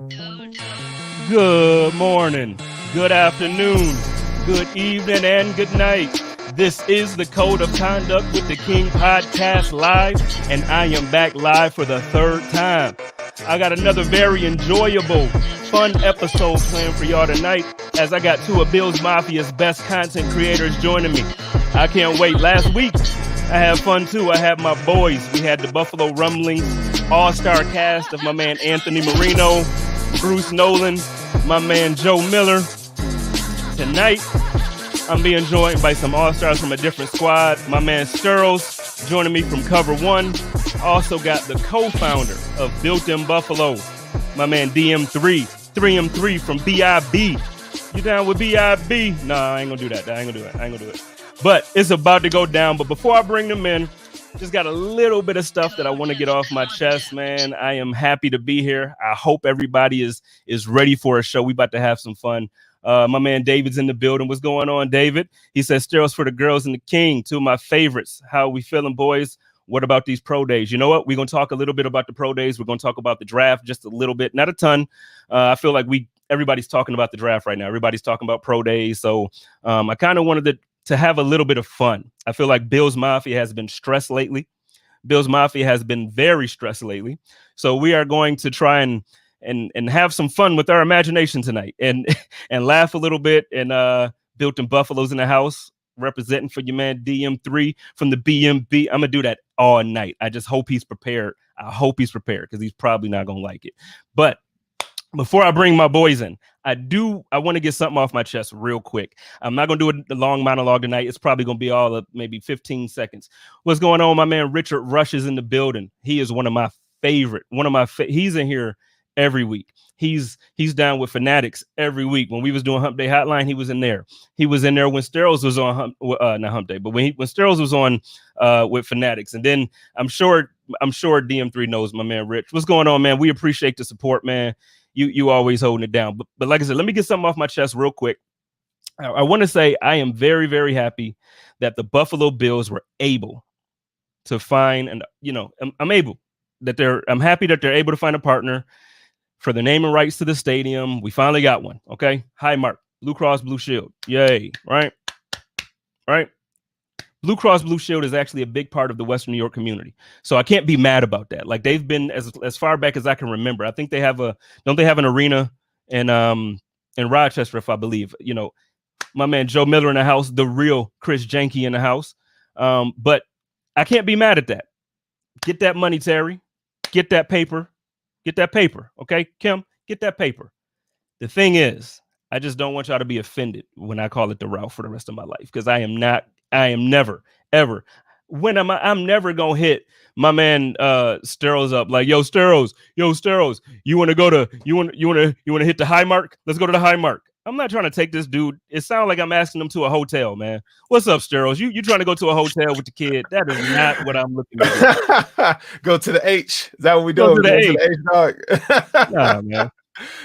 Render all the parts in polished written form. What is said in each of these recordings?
Good morning, good afternoon, good evening, and good night. This is the Code of Conduct with the King podcast live, and I am back live for the third time. I got another very enjoyable, fun episode planned for y'all tonight, as I got two of Bills Mafia's best content creators joining me. I can't wait. Last week, I had fun too. I had my boys. We had the Buffalo Rumblings all-star cast of my man Anthony Marino, Bruce Nolan, my man Joe Miller. Tonight, I'm being joined by some all-stars from a different squad. My man Furrowh joining me from Cover One. Also got the co-founder of Built in Buffalo, my man DM3, 3M3 from BIB. You down with BIB? Nah, I ain't gonna do that. I ain't gonna do it. But it's about to go down. But before I bring them in, just got a little bit of stuff that I want to get off my chest, man. I am happy to be here. I hope everybody is ready for a show. We about to have some fun. My man David's in the building. What's going on, David? He says, steroids for the girls and the king, two of my favorites. How we feeling, boys? What about these pro days? You know what? We're going to talk a little bit about the pro days. We're going to talk about the draft just a little bit, not a ton. I feel like everybody's talking about the draft right now. Everybody's talking about pro days. So I kind of wanted to have a little bit of fun. I feel like Bills Mafia has been stressed lately. Bills Mafia has been very stressed lately. So we are going to try and have some fun with our imagination tonight and laugh a little bit. And Built in Buffalo's in the house, representing for your man DM3 from the BMB. I'm going to do that all night. I just hope he's prepared. I hope he's prepared because he's probably not going to like it. But before I bring my boys in, I want to get something off my chest real quick. I'm not going to do a long monologue tonight. It's probably going to be all of maybe 15 seconds. What's going on? My man Richard Rush is in the building. He is one of my favorite. He's in here every week. He's down with Fanatics every week. When we was doing Hump Day Hotline, he was in there. He was in there when Steros was on not Hump Day, but when Steros was on with Fanatics. And then I'm sure DM3 knows my man Rich. What's going on, man? We appreciate the support, man. You always holding it down. But like I said, let me get something off my chest real quick. I want to say I am very, very happy that the Buffalo Bills were able to find, and I'm happy that they're able to find a partner for the naming rights to the stadium. We finally got one. Okay. Highmark, Blue Cross Blue Shield. Yay. Right. Blue Cross Blue Shield is actually a big part of the Western New York community. So I can't be mad about that. Like, they've been as far back as I can remember. I think don't they have an arena in Rochester, if I believe, my man Joe Miller in the house, the real Chris Janke in the house. But I can't be mad at that. Get that money, Terry. Get that paper. Okay, Kim, get that paper. The thing is, I just don't want y'all to be offended when I call it the route for the rest of my life, because I am never, ever. I'm never gonna hit my man Steros up like, yo, Steros, you want to hit the high mark? Let's go to the high mark. I'm not trying to take this dude. It sounds like I'm asking him to a hotel, man. What's up, Steros? You trying to go to a hotel with the kid? That is not what I'm looking at. Go to the H. Is that what we do? Go to the H, dog. Nah, man.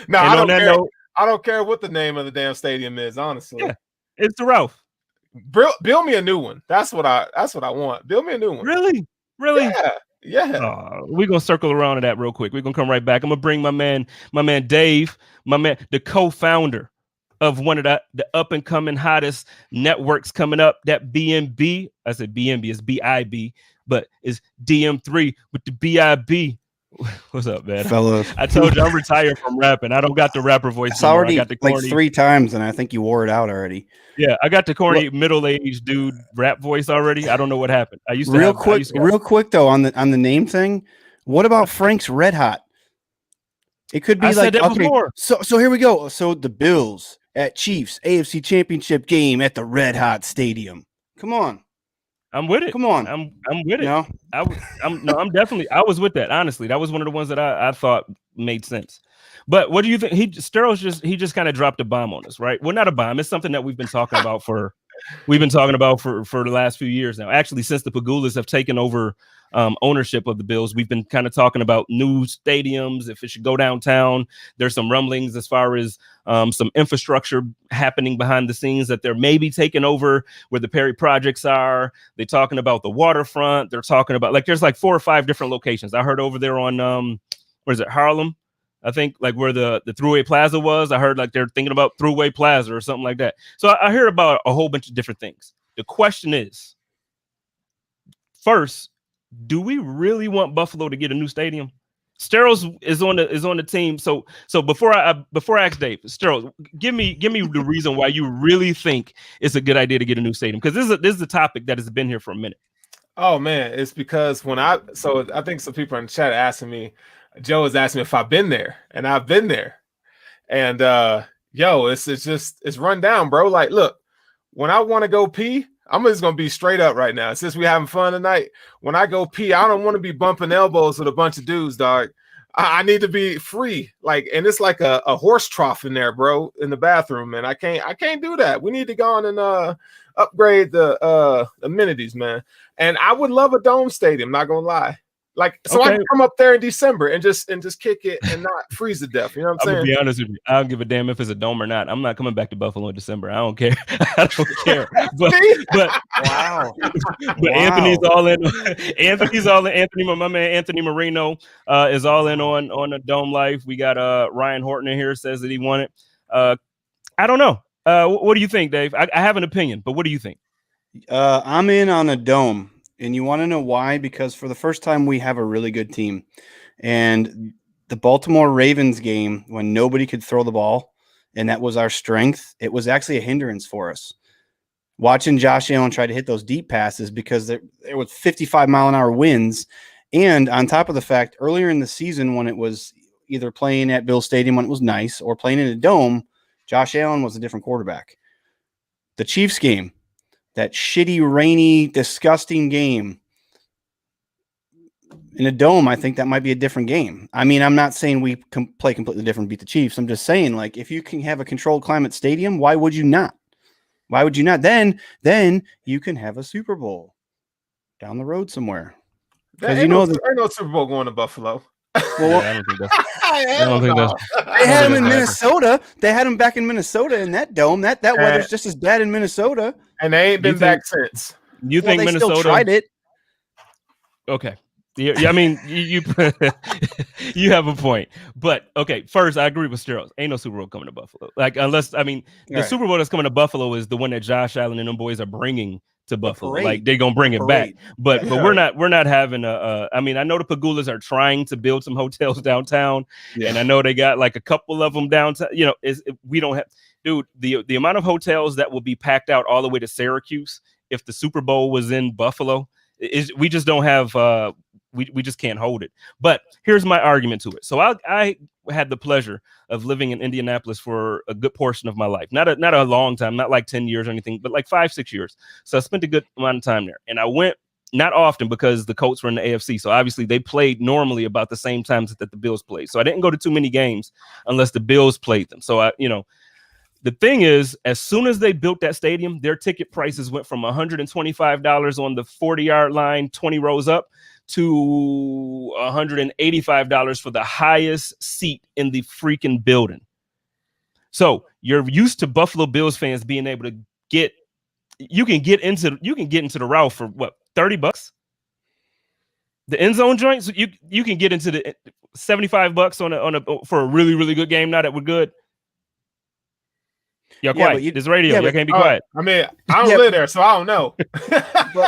No, I don't care. I don't care what the name of the damn stadium is, honestly. Yeah, it's the Ralph. Build me a new one. That's what I want. Build me a new one. Really? Yeah. We're gonna circle around to that real quick. We're gonna come right back. I'm gonna bring my man Dave, the co-founder of one of the up and coming hottest networks coming up. That BNB. I said BNB, it's BIB, but it's DM3 with the BIB. What's up, man? Fellas, I told you I'm retired from rapping. I don't got the rapper voice. It's already like 3 times, and I think you wore it out already. Yeah, I got the corny middle-aged dude rap voice already. I don't know what happened. I used to real quick though on the name thing. What about Frank's Red Hot? It could be before. So here we go. So the Bills at Chiefs AFC Championship game at the Red Hot Stadium. Come on. I'm with it. Come on. I'm with it. No? I'm definitely, I was with that. Honestly, that was one of the ones that I thought made sense. But what do you think? Steros just kind of dropped a bomb on us, right? Well, not a bomb. It's something that we've been talking about for the last few years now. Actually, since the Pagulas have taken over ownership of the Bills, we've been kind of talking about new stadiums, if it should go downtown. There's some rumblings as far as some infrastructure happening behind the scenes that they're maybe taking over where the Perry projects are. They're talking about the waterfront. They're talking about there's 4 or 5 different locations. I heard over there on where is it, Harlem? I think like where the Thruway Plaza was. I heard like they're thinking about Thruway Plaza or something like that. So I hear about a whole bunch of different things. The question is, first, do we really want Buffalo to get a new stadium? Steros is on the team. So before I ask Dave, Steros, give me the reason why you really think it's a good idea to get a new stadium, because this is a topic that has been here for a minute. Oh man, it's because I think some people in the chat asking me, Joe is asking me if I've been there, and I've been there, and it's run down, bro. Like, look, when I want to go pee, I'm just gonna be straight up right now. Since we having fun tonight, when I go pee, I don't want to be bumping elbows with a bunch of dudes, dog. I need to be free, like, and it's like a horse trough in there, bro, in the bathroom, man. I can't do that. We need to go on and upgrade the amenities, man. And I would love a dome stadium, not gonna lie. Like, so I can come up there in December and just kick it and not freeze to death. You know what I'm saying? I'm gonna be honest with you. I don't give a damn if it's a dome or not. I'm not coming back to Buffalo in December. I don't care. I don't care. But wow. But Anthony's all in. Anthony's all in. My man Anthony Marino is all in on a dome life. We got Ryan Horton in here, says that he won it. I don't know. What do you think, Dave? I have an opinion, but what do you think? I'm in on a dome. And you want to know why? Because for the first time, we have a really good team. And the Baltimore Ravens game, when nobody could throw the ball, and that was our strength, it was actually a hindrance for us. Watching Josh Allen try to hit those deep passes, because there was 55-mile-an-hour winds. And on top of the fact, earlier in the season, when it was either playing at Bill Stadium when it was nice or playing in a dome, Josh Allen was a different quarterback. The Chiefs game, that shitty, rainy, disgusting game in a dome, I think that might be a different game. I mean, I'm not saying we play completely different, beat the Chiefs. I'm just saying, like, if you can have a controlled climate stadium, why would you not? Why would you not? Then you can have a Super Bowl down the road somewhere. Because ain't no Super Bowl going to Buffalo. Well, I don't think that's. I don't think that's. They had him in Minnesota. They had him back in Minnesota in that dome. That weather's just as bad in Minnesota. And they ain't been back since. You think Minnesota still tried it? Okay. Yeah, I mean, you you have a point. But okay, first I agree with Steros. Ain't no Super Bowl coming to Buffalo. Like, unless, I mean, the Super Bowl that's coming to Buffalo is the one that Josh Allen and them boys are bringing to Buffalo. Like, they're gonna bring it back. But we're not having I mean, I know the Pagulas are trying to build some hotels downtown, and I know they got like a couple of them downtown. You know, we don't have, dude, the amount of hotels that will be packed out all the way to Syracuse if the Super Bowl was in Buffalo we just don't have we just can't hold it. But here's my argument to it. So I had the pleasure of living in Indianapolis for a good portion of my life. Not a long time, not like 10 years or anything, but like 5-6 years. So I spent a good amount of time there. And I went not often because the Colts were in the AFC. So obviously they played normally about the same times that the Bills played. So I didn't go to too many games unless the Bills played them. So the thing is, as soon as they built that stadium, their ticket prices went from $125 on the 40-yard line, 20 rows up, to $185 for the highest seat in the freaking building. So you're used to Buffalo Bills fans being able to you can get into the route for what, $30? The end zone joints, you can get into the $75 for a really, really good game now that we're good. You're quiet. This radio. You can't be quiet. I mean, I don't live there, so I don't know.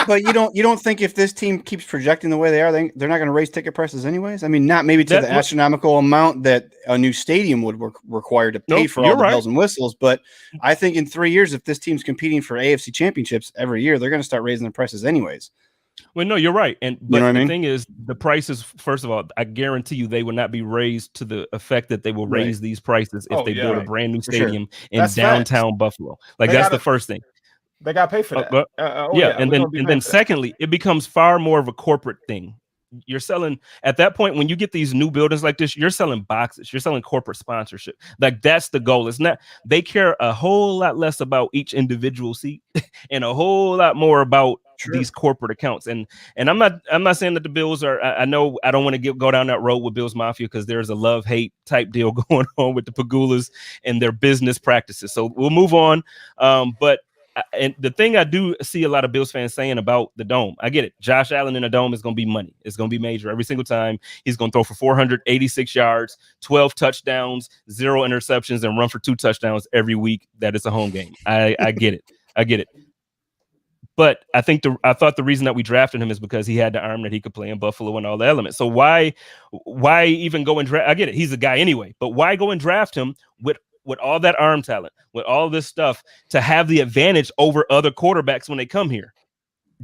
but you don't think if this team keeps projecting the way they are, they're not going to raise ticket prices anyways? I mean, not maybe to the astronomical amount that a new stadium would require to pay for all the bells and whistles. But I think in 3 years, if this team's competing for AFC championships every year, they're going to start raising their prices anyways. Well, no, you're right. But you know what I mean? Thing is, the prices, first of all, I guarantee you they will not be raised to the effect that they will raise these prices if they build a brand new stadium in downtown Buffalo. Like, that's the first thing. They got to pay for that. And then secondly, it becomes far more of a corporate thing. You're selling, at that point, when you get these new buildings like this, you're selling boxes, you're selling corporate sponsorship. Like, that's the goal. It's not, they care a whole lot less about each individual seat and a whole lot more about these corporate accounts. And I'm not saying that the Bills are, I know I don't want to go down that road with Bills Mafia, because there's a love-hate type deal going on with the Pagulas and their business practices. So we'll move on. But and the thing I do see a lot of Bills fans saying about the dome, I get it. Josh Allen in a dome is going to be money. It's going to be major every single time. He's going to throw for 486 yards, 12 touchdowns, 0 interceptions, and run for 2 touchdowns every week that it's a home game. I get it. I get it. But I thought the reason that we drafted him is because he had the arm that he could play in Buffalo and all the elements. So why even go and draft? I get it. He's a guy anyway, but why go and draft him with all that arm talent, with all this stuff to have the advantage over other quarterbacks when they come here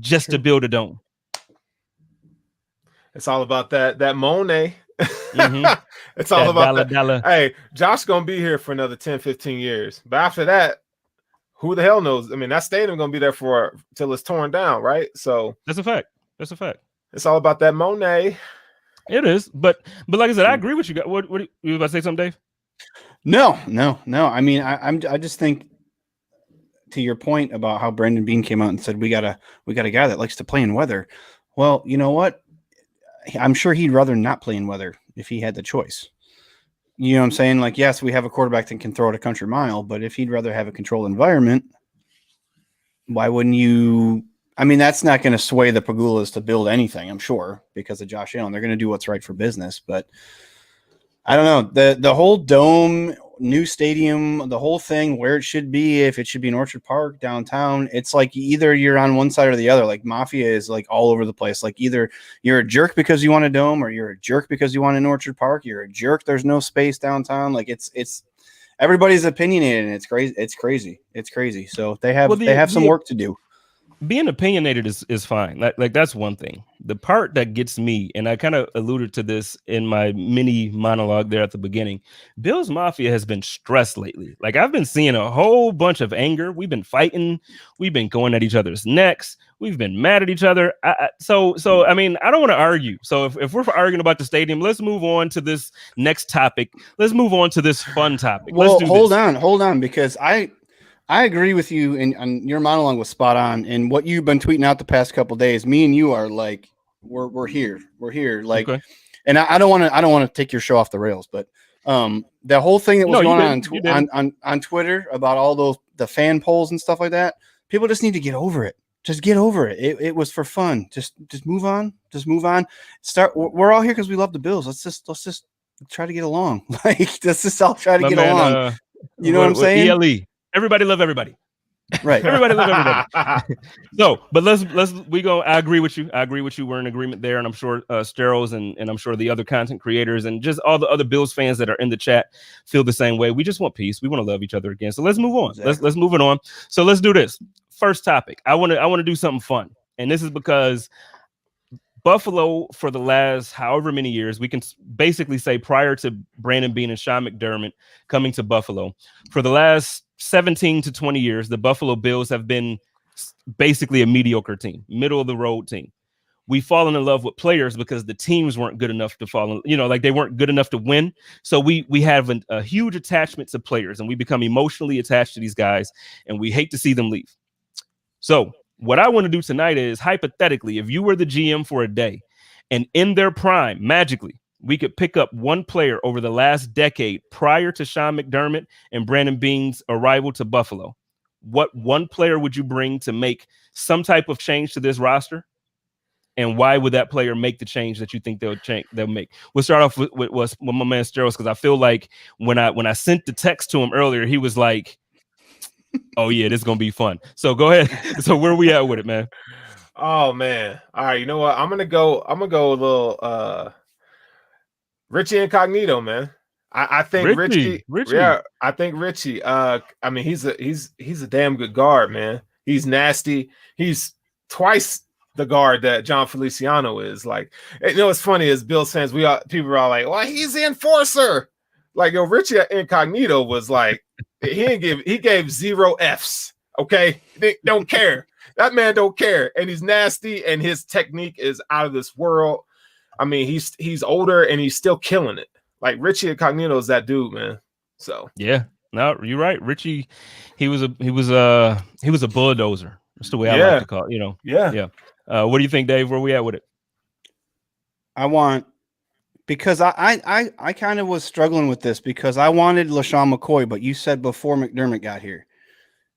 just to build a dome? It's all about that Monet. Mm-hmm. It's all about dollar. Hey, Josh going to be here for another 10, 15 years. But after that, who the hell knows? I mean, that stadium going to be there till it's torn down, right? So that's a fact. That's a fact. It's all about that Monet. It is, but like I said, I agree with you. What you about to say something, Dave? No. I mean, I just think, to your point about how Brandon Beane came out and said we got a guy that likes to play in weather. Well, you know what? I'm sure he'd rather not play in weather if he had the choice. You know what I'm saying? Like, yes, we have a quarterback that can throw it a country mile, but if he'd rather have a controlled environment, why wouldn't you? I mean, that's not going to sway the Pagulas to build anything, I'm sure, because of Josh Allen. They're going to do what's right for business. But I don't know. The whole dome, new stadium, the whole thing, where it should be, if it should be in Orchard Park, downtown, it's like either you're on one side or the other. Like Mafia is like all over the place. Like either you're a jerk because you want a dome, or you're a jerk because you want an Orchard Park. You're a jerk. There's no space downtown. Like it's everybody's opinionated, and it's crazy. It's crazy. So they have some work to do. Being opinionated is fine. Like that's one thing. The part that gets me, and I kind of alluded to this in my mini monologue there at the beginning, Bills Mafia has been stressed lately. Like I've been seeing a whole bunch of anger. We've been fighting. We've been going at each other's necks. We've been mad at each other. So I mean, I don't want to argue. So if we're arguing about the stadium, let's move on to this next topic. Let's move on to this fun topic. Well, hold on, because I agree with you, and your monologue was spot on. And what you've been tweeting out the past couple of days, me and you are like, we're here, like, okay. And I don't want to take your show off the rails, but the whole thing that was going on Twitter about all the fan polls and stuff like that, people just need to get over it. Just get over it. It was for fun. Just move on. Just move on. We're all here because we love the Bills. Let's just try to get along. Like let's just all try to get along. You know what I'm saying? ELE. Everybody love everybody. Right. Everybody love everybody. So, but we go. I agree with you. We're in agreement there. And I'm sure Steros and I'm sure the other content creators and just all the other Bills fans that are in the chat feel the same way. We just want peace. We want to love each other again. So let's move on. Exactly. Let's move it on. So let's do this. First topic. I want to do something fun. And this is because Buffalo, for the last however many years, we can basically say prior to Brandon Beane and Sean McDermott coming to Buffalo, for the last 17 to 20 years, the Buffalo Bills have been basically a mediocre team, middle of the road team. We've fallen in love with players because the teams weren't good enough to like they weren't good enough to win. So we have a huge attachment to players, and we become emotionally attached to these guys, and we hate to see them leave. So what I want to do tonight is, hypothetically, if you were the GM for a day and in their prime, magically, we could pick up one player over the last decade prior to Sean McDermott and Brandon Beane's arrival to Buffalo, what one player would you bring to make some type of change to this roster? And why would that player make the change that you think they'll make? We'll start off with my man Steros, because I feel like when I sent the text to him earlier, he was like, oh yeah, this is gonna be fun. So go ahead. So where we at with it, man? Oh man. All right, you know what? I'm gonna go a little Richie Incognito, man. I think Richie. Yeah, I think Richie. I mean, he's a damn good guard, man. He's nasty. He's twice the guard that John Feliciano is. Like, you know, what's funny is Bills fans, people are all like, well, he's the enforcer. Like, yo, Richie Incognito was like, he gave 0 Fs. Okay, they don't care. That man don't care, and he's nasty, and his technique is out of this world. I mean, he's older and he's still killing it. Like Richie Incognito is that dude, man. So yeah, no, you're right. Richie, he was a bulldozer. That's the way I like to call it. You know, yeah. What do you think, Dave? Where we at with it? Because I kind of was struggling with this because I wanted LaShawn McCoy, but you said before McDermott got here.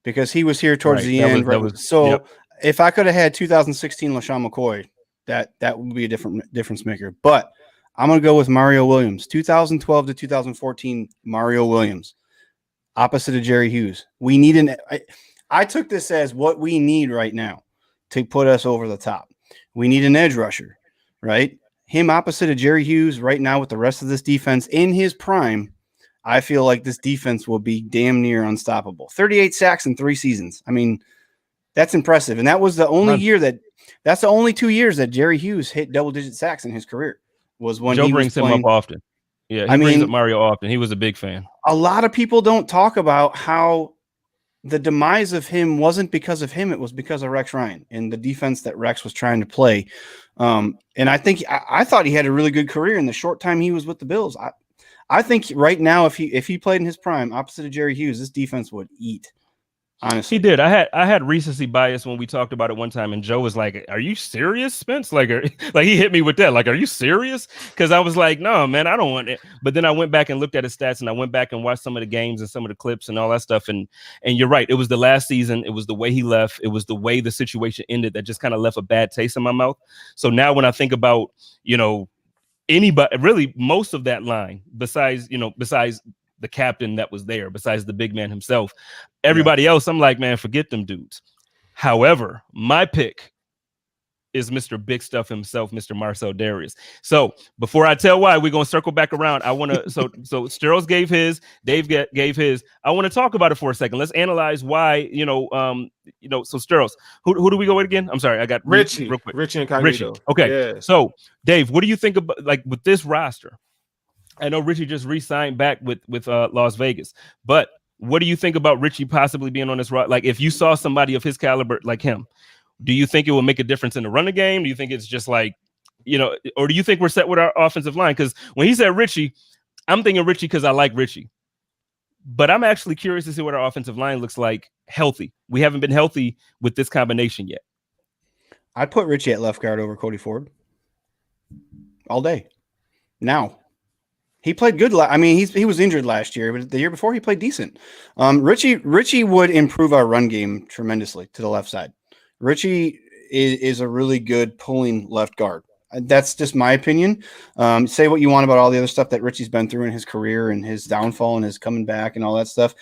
because he was here towards the end. So if I could have had 2016 LaShawn McCoy, that would be a difference maker. But I'm going to go with Mario Williams, 2012 to 2014 Mario Williams, opposite of Jerry Hughes. We need I took this as what we need right now to put us over the top. We need an edge rusher, right? Him opposite of Jerry Hughes right now with the rest of this defense in his prime. I feel like this defense will be damn near unstoppable. 38 sacks in 3 seasons. I mean, that's impressive. And that was the only that's the only 2 years that Jerry Hughes hit double-digit sacks in his career was when Joe brings him up often. Yeah, he brings up Mario often. He was a big fan. A lot of people don't talk about how the demise of him wasn't because of him. It was because of Rex Ryan and the defense that Rex was trying to play. And I think I thought he had a really good career in the short time he was with the Bills. I think right now, if he played in his prime opposite of Jerry Hughes, this defense would eat. Honestly, he did. I had recency bias when we talked about it one time, and Joe was like, "Are you serious, Spence?" Like he hit me with that. Like, "Are you serious?" Because I was like, "No, man, I don't want it." But then I went back and looked at his stats, and I went back and watched some of the games and some of the clips and all that stuff. And you're right. It was the last season. It was the way he left. It was the way the situation ended that just kind of left a bad taste in my mouth. So now when I think about, anybody, really most of that line, besides the captain that was there, besides the big man himself, everybody else, I'm like, man, forget them dudes. However, my pick is Mr. Big Stuff himself, Mr. Marcel Darius. So before I tell why, we're going to circle back around. I want to, so Steros gave his, Dave gave his. I want to talk about it for a second. Let's analyze why, so Steros, who do we go with again? I'm sorry. I got Richie, real quick. Richie and Cognito. Richie. Okay. Yeah. So Dave, what do you think about, like, with this roster? I know Richie just re-signed back with Las Vegas, but what do you think about Richie possibly being on this roster? Like, if you saw somebody of his caliber like him, do you think it will make a difference in the running game? Do you think it's just like, or do you think we're set with our offensive line? Because when he said Richie, I'm thinking Richie because I like Richie. But I'm actually curious to see what our offensive line looks like healthy. We haven't been healthy with this combination yet. I'd put Richie at left guard over Cody Ford all day. Now, he played good. He was injured last year, but the year before he played decent. Richie would improve our run game tremendously to the left side. Richie is a really good pulling left guard. That's just my opinion. Say what you want about all the other stuff that Richie's been through in his career and his downfall and his coming back and all that stuff.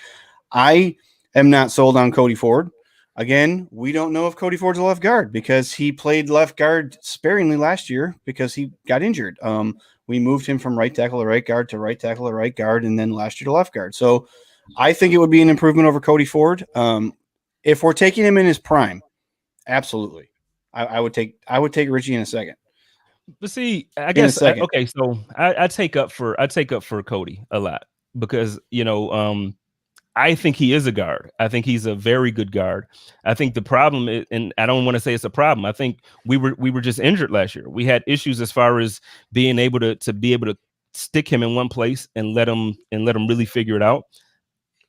I am not sold on Cody Ford. Again, we don't know if Cody Ford's a left guard because he played left guard sparingly last year because he got injured. We moved him from right tackle to right guard to right tackle to right guard, and then last year to left guard. So I think it would be an improvement over Cody Ford. If we're taking him in his prime, absolutely. I would take Richie in a second. But see, I guess okay, so I take up for Cody a lot because I think he is a guard. I think he's a very good guard. I think the problem is, and I don't want to say it's a problem. I think we were just injured last year. We had issues as far as being able to be able to stick him in one place and let him really figure it out.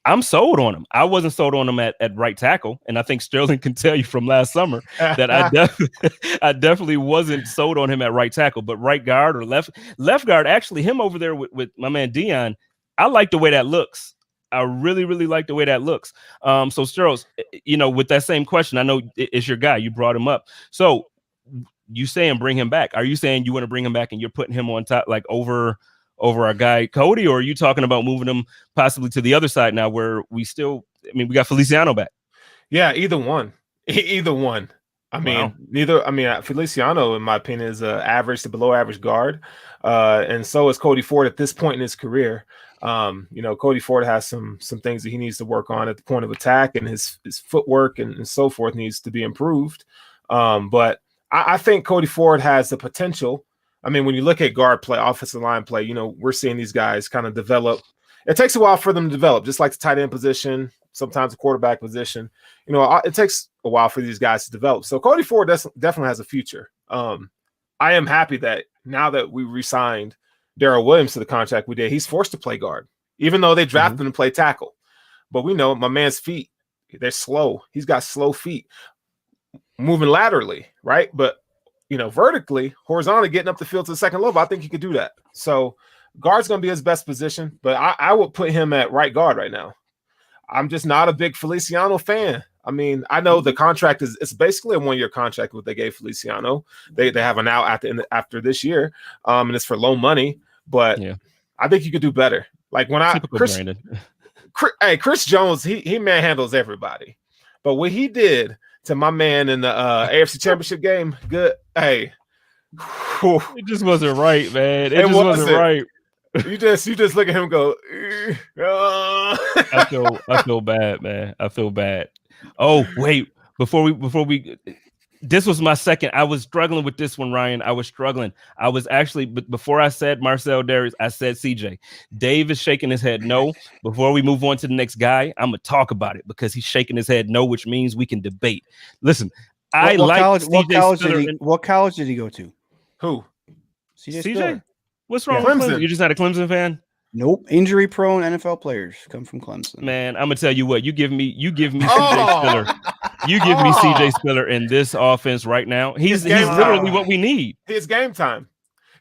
I'm sold on him. I wasn't sold on him at right tackle, and I think Sterling can tell you from last summer that I definitely wasn't sold on him at right tackle. But right guard or left guard, actually, him over there with my man Dion, I like the way that looks. I really, really like the way that looks. So Steros, with that same question, I know it's your guy. You brought him up. So you saying bring him back? Are you saying you want to bring him back and you're putting him on top, like over our guy Cody, or are you talking about moving him possibly to the other side now where we got Feliciano back? Yeah, either one. Either one. Feliciano, in my opinion, is an average to below average guard. And so is Cody Ford at this point in his career. Cody Ford has some things that he needs to work on at the point of attack, and his footwork and so forth needs to be improved. But I think Cody Ford has the potential. When you look at guard play, offensive line play, we're seeing these guys kind of develop. It takes a while for them to develop, just like the tight end position, sometimes the quarterback position. It takes a while for these guys to develop. So Cody Ford definitely has a future. I am happy that now that we re-signed Darrell Williams to the contract we did, he's forced to play guard, even though they drafted him to play tackle. But we know my man's feet, they're slow. He's got slow feet moving laterally, right? But vertically, horizontally, getting up the field to the second level, I think he could do that. So guard's going to be his best position, but I would put him at right guard right now. I'm just not a big Feliciano fan. I mean, I know the contract it's basically a 1-year contract what they gave Feliciano. They have an out after this year, and it's for low money. But I think you could do better. Like when Chris Jones, he manhandles everybody. But what he did to my man in the AFC Championship game, good. Hey, it just wasn't right, man. It just wasn't right. You just look at him and go. I feel bad, man. I feel bad. Oh wait, before we. This was my second. I was struggling with this one, Ryan. I was struggling. I was actually, but before I said Marcel Darius, I said CJ. Dave is shaking his head no. Before we move on to the next guy, I'm gonna talk about it because he's shaking his head no, which means we can debate. Listen, what college did he go to? Who? CJ? What's wrong with Clemson? You just not a Clemson fan? Nope. Injury prone NFL players come from Clemson. Man, I'm gonna tell you what, you give me CJ Spiller. You give me CJ Spiller in this offense right now. He's literally what we need. It's game time.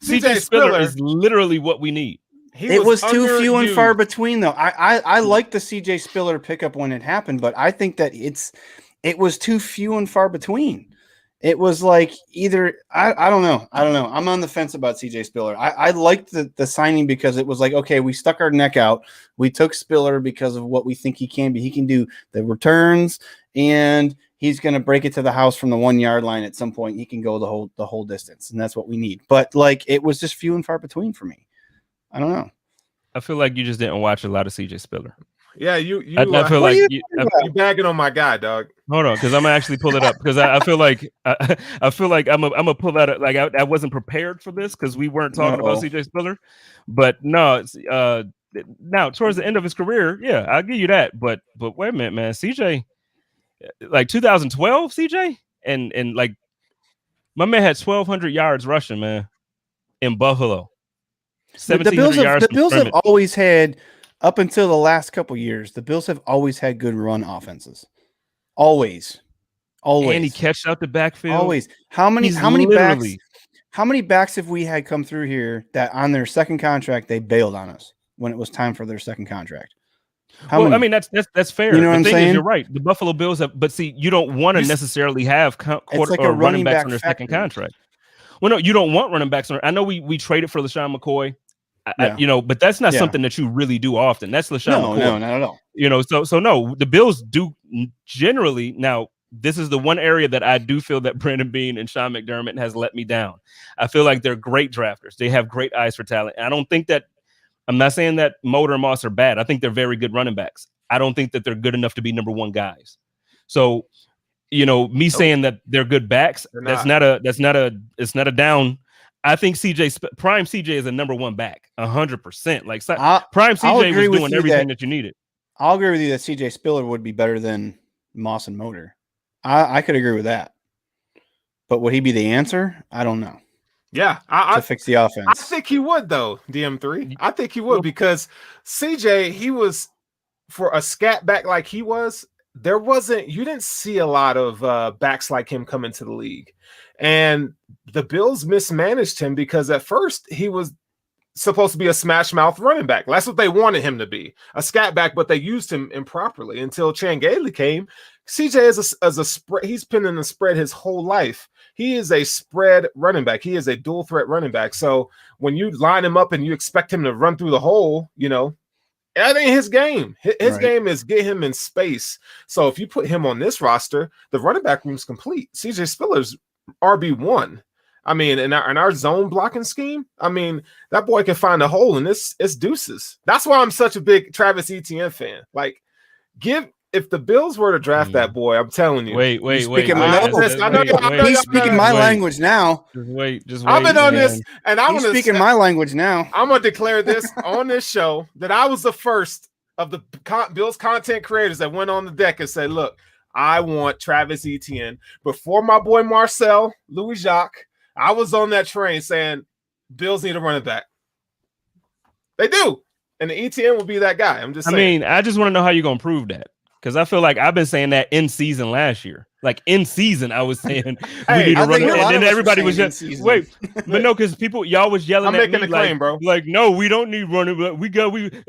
CJ Spiller is literally what we need. It was too few and far between, though. I like the CJ Spiller pickup when it happened, but I think that it was too few and far between. It was like either I don't know. I'm on the fence about CJ Spiller. I liked the signing because it was like, okay, we stuck our neck out. We took Spiller because of what we think he can be. He can do the returns, and he's going to break it to the house from the 1 yard line at some point. He can go the whole distance, and that's what we need. But like, it was just few and far between for me. I don't know. I feel like you just didn't watch a lot of CJ Spiller. Yeah, I feel like you bagging on my guy, dog. Hold on, because I'm gonna actually pull it up because I feel like I'm gonna pull that up. Like I wasn't prepared for this because we weren't talking about CJ Spiller, but no, it's now towards the end of his career, yeah, I'll give you that. But wait a minute, man, CJ, like 2012, CJ, and like my man had 1,200 yards rushing, man, in Buffalo. 1,700 yards. The Bills have always had. Up until the last couple years, the Bills have always had good run offenses. Always. And he catched out the backfield. Always. How many backs have we had come through here that on their second contract they bailed on us when it was time for their second contract? I mean that's fair. You know what I'm saying? You're right. The Buffalo Bills have, but see, you don't want to necessarily have running backs on their second contract. Well, no, you don't want running backs. I know we traded for LaShawn McCoy. But that's not something that you really do often. That's LaShawn McCoy. No, not at all. So no, the Bills do generally. Now, this is the one area that I do feel that Brandon Beane and Sean McDermott has let me down. I feel like they're great drafters. They have great eyes for talent. And I don't think that I'm not saying that Motor and Moss are bad. I think they're very good running backs. I don't think that they're good enough to be number one guys. So, saying that they're good backs, it's not a down. I think Prime CJ is a number one back, 100%. Like Prime CJ was doing everything that you needed. I'll agree with you that CJ Spiller would be better than Moss and Motor. I could agree with that. But would he be the answer? I don't know. Yeah, to fix the offense. I think he would, though, DM3. I think he would because CJ, he was for a scat back like he was. You didn't see a lot of backs like him come into the league. And the Bills mismanaged him because at first he was supposed to be a smash mouth running back. That's what they wanted him to be, a scat back, but they used him improperly until Changeli came. CJ is a spread. He's been in the spread his whole life. He is a spread running back. He is a dual threat running back. So when you line him up and you expect him to run through the hole, that ain't his game. His game is get him in space. So if you put him on this roster, the running back room's complete. CJ Spiller's RB1. I mean, in our zone blocking scheme, I mean, that boy can find a hole in this. It's deuces. That's why I'm such a big Travis Etienne fan. Like, if the Bills were to draft that boy, I'm telling you. Wait. He's speaking my language now. Just wait. I've been on this, and I'm speaking my language now. I'm gonna declare this on this show that I was the first of the Bills content creators that went on the deck and said, "Look, I want Travis Etienne." Before my boy Marcel Louis Jacques, I was on that train saying Bills need a running back. They do, and the Etienne will be that guy. I'm just saying. I mean, I just want to know how you're gonna prove that. Because I feel like I've been saying that in season last year. Like in season, I was saying Hey, we need to run it, and then everybody was just wait. But no, because y'all was yelling at me claim, bro. Like, no, we don't need running.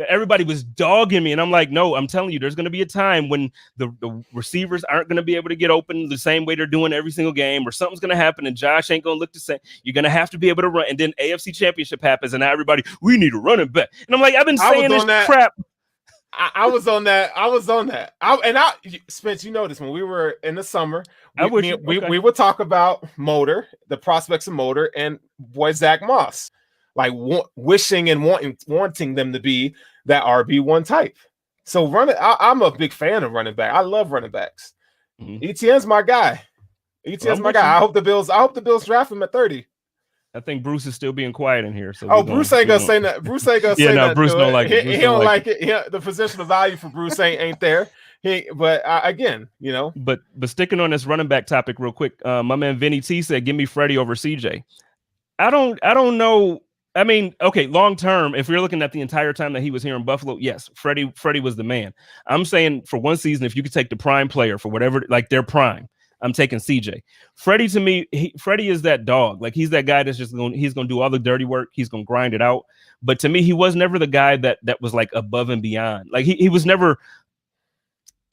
Everybody was dogging me, and I'm like, no, I'm telling you, there's going to be a time when the receivers aren't going to be able to get open the same way they're doing every single game, or something's going to happen, and Josh ain't going to look the same. You're going to have to be able to run, and then AFC Championship happens, and now everybody, we need a running back, and I'm like, I've been saying this crap. I was on that. Spence, you know this, when we were in the summer, we would talk about Motor, the prospects of Motor, and boy Zach Moss, like wishing and wanting them to be that RB1 type. So I'm a big fan of running back. I love running backs. Etienne's my guy. I hope the Bills draft him at 30. I think Bruce is still being quiet in here. So Bruce ain't gonna say that. Bruce ain't gonna say that. Bruce don't like it. He don't like it. The positional value for Bruce ain't there. Again, you know. But sticking on this running back topic real quick, my man Vinny T said, "Give me Freddie over CJ." I don't know. I mean, okay, long term, if you're looking at the entire time that he was here in Buffalo, yes, Freddie was the man. I'm saying for one season, if you could take the prime player for whatever, like their prime, I'm taking CJ. Freddie, to me, Freddie is that dog. Like he's that guy that's just he's going to do all the dirty work. He's going to grind it out. But to me, he was never the guy that was like above and beyond. Like he was never.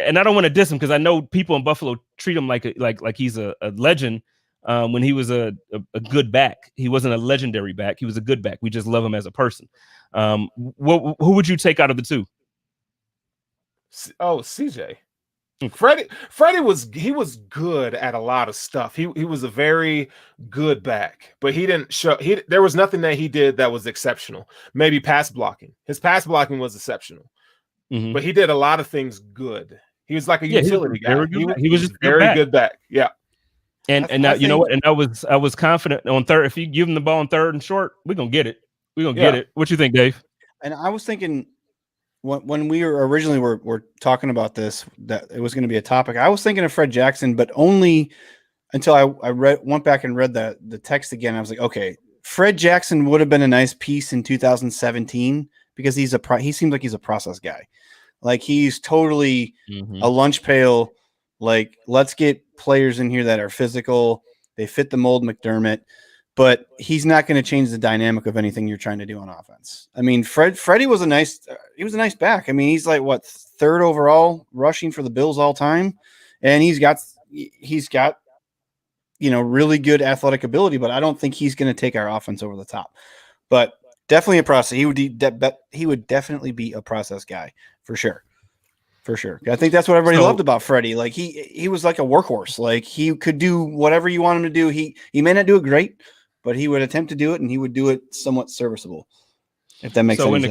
And I don't want to diss him because I know people in Buffalo treat him like he's a legend. When he was a good back, he wasn't a legendary back. He was a good back. We just love him as a person. Who would you take out of the two? CJ. Freddie was good at a lot of stuff. He was a very good back, but he didn't show. There was nothing that he did that was exceptional. Maybe pass blocking. His pass blocking was exceptional, but he did a lot of things good. He was like a utility guy. He was just very good back. Yeah. And now you know what? And I was confident on third. If you give him the ball on third and short, we're gonna get it. Get it. What you think, Dave? And I was thinking. When we were originally were talking about this, that it was going to be a topic, I was thinking of Fred Jackson, but only until I went back and read the text again. I was like, okay, Fred Jackson would have been a nice piece in 2017 because he seems like he's a process guy. Like he's totally a lunch pail. Like let's get players in here that are physical. They fit the mold McDermott. But he's not going to change the dynamic of anything you're trying to do on offense. I mean, Freddie was a nice back. I mean, he's like what, third overall rushing for the Bills all time, and he's got really good athletic ability. But I don't think he's going to take our offense over the top. But definitely a process. He would definitely be a process guy for sure. For sure. I think that's what everybody loved about Freddie. Like he was like a workhorse. Like he could do whatever you want him to do. He may not do it great, but he would attempt to do it, and he would do it somewhat serviceable, if that makes sense. So in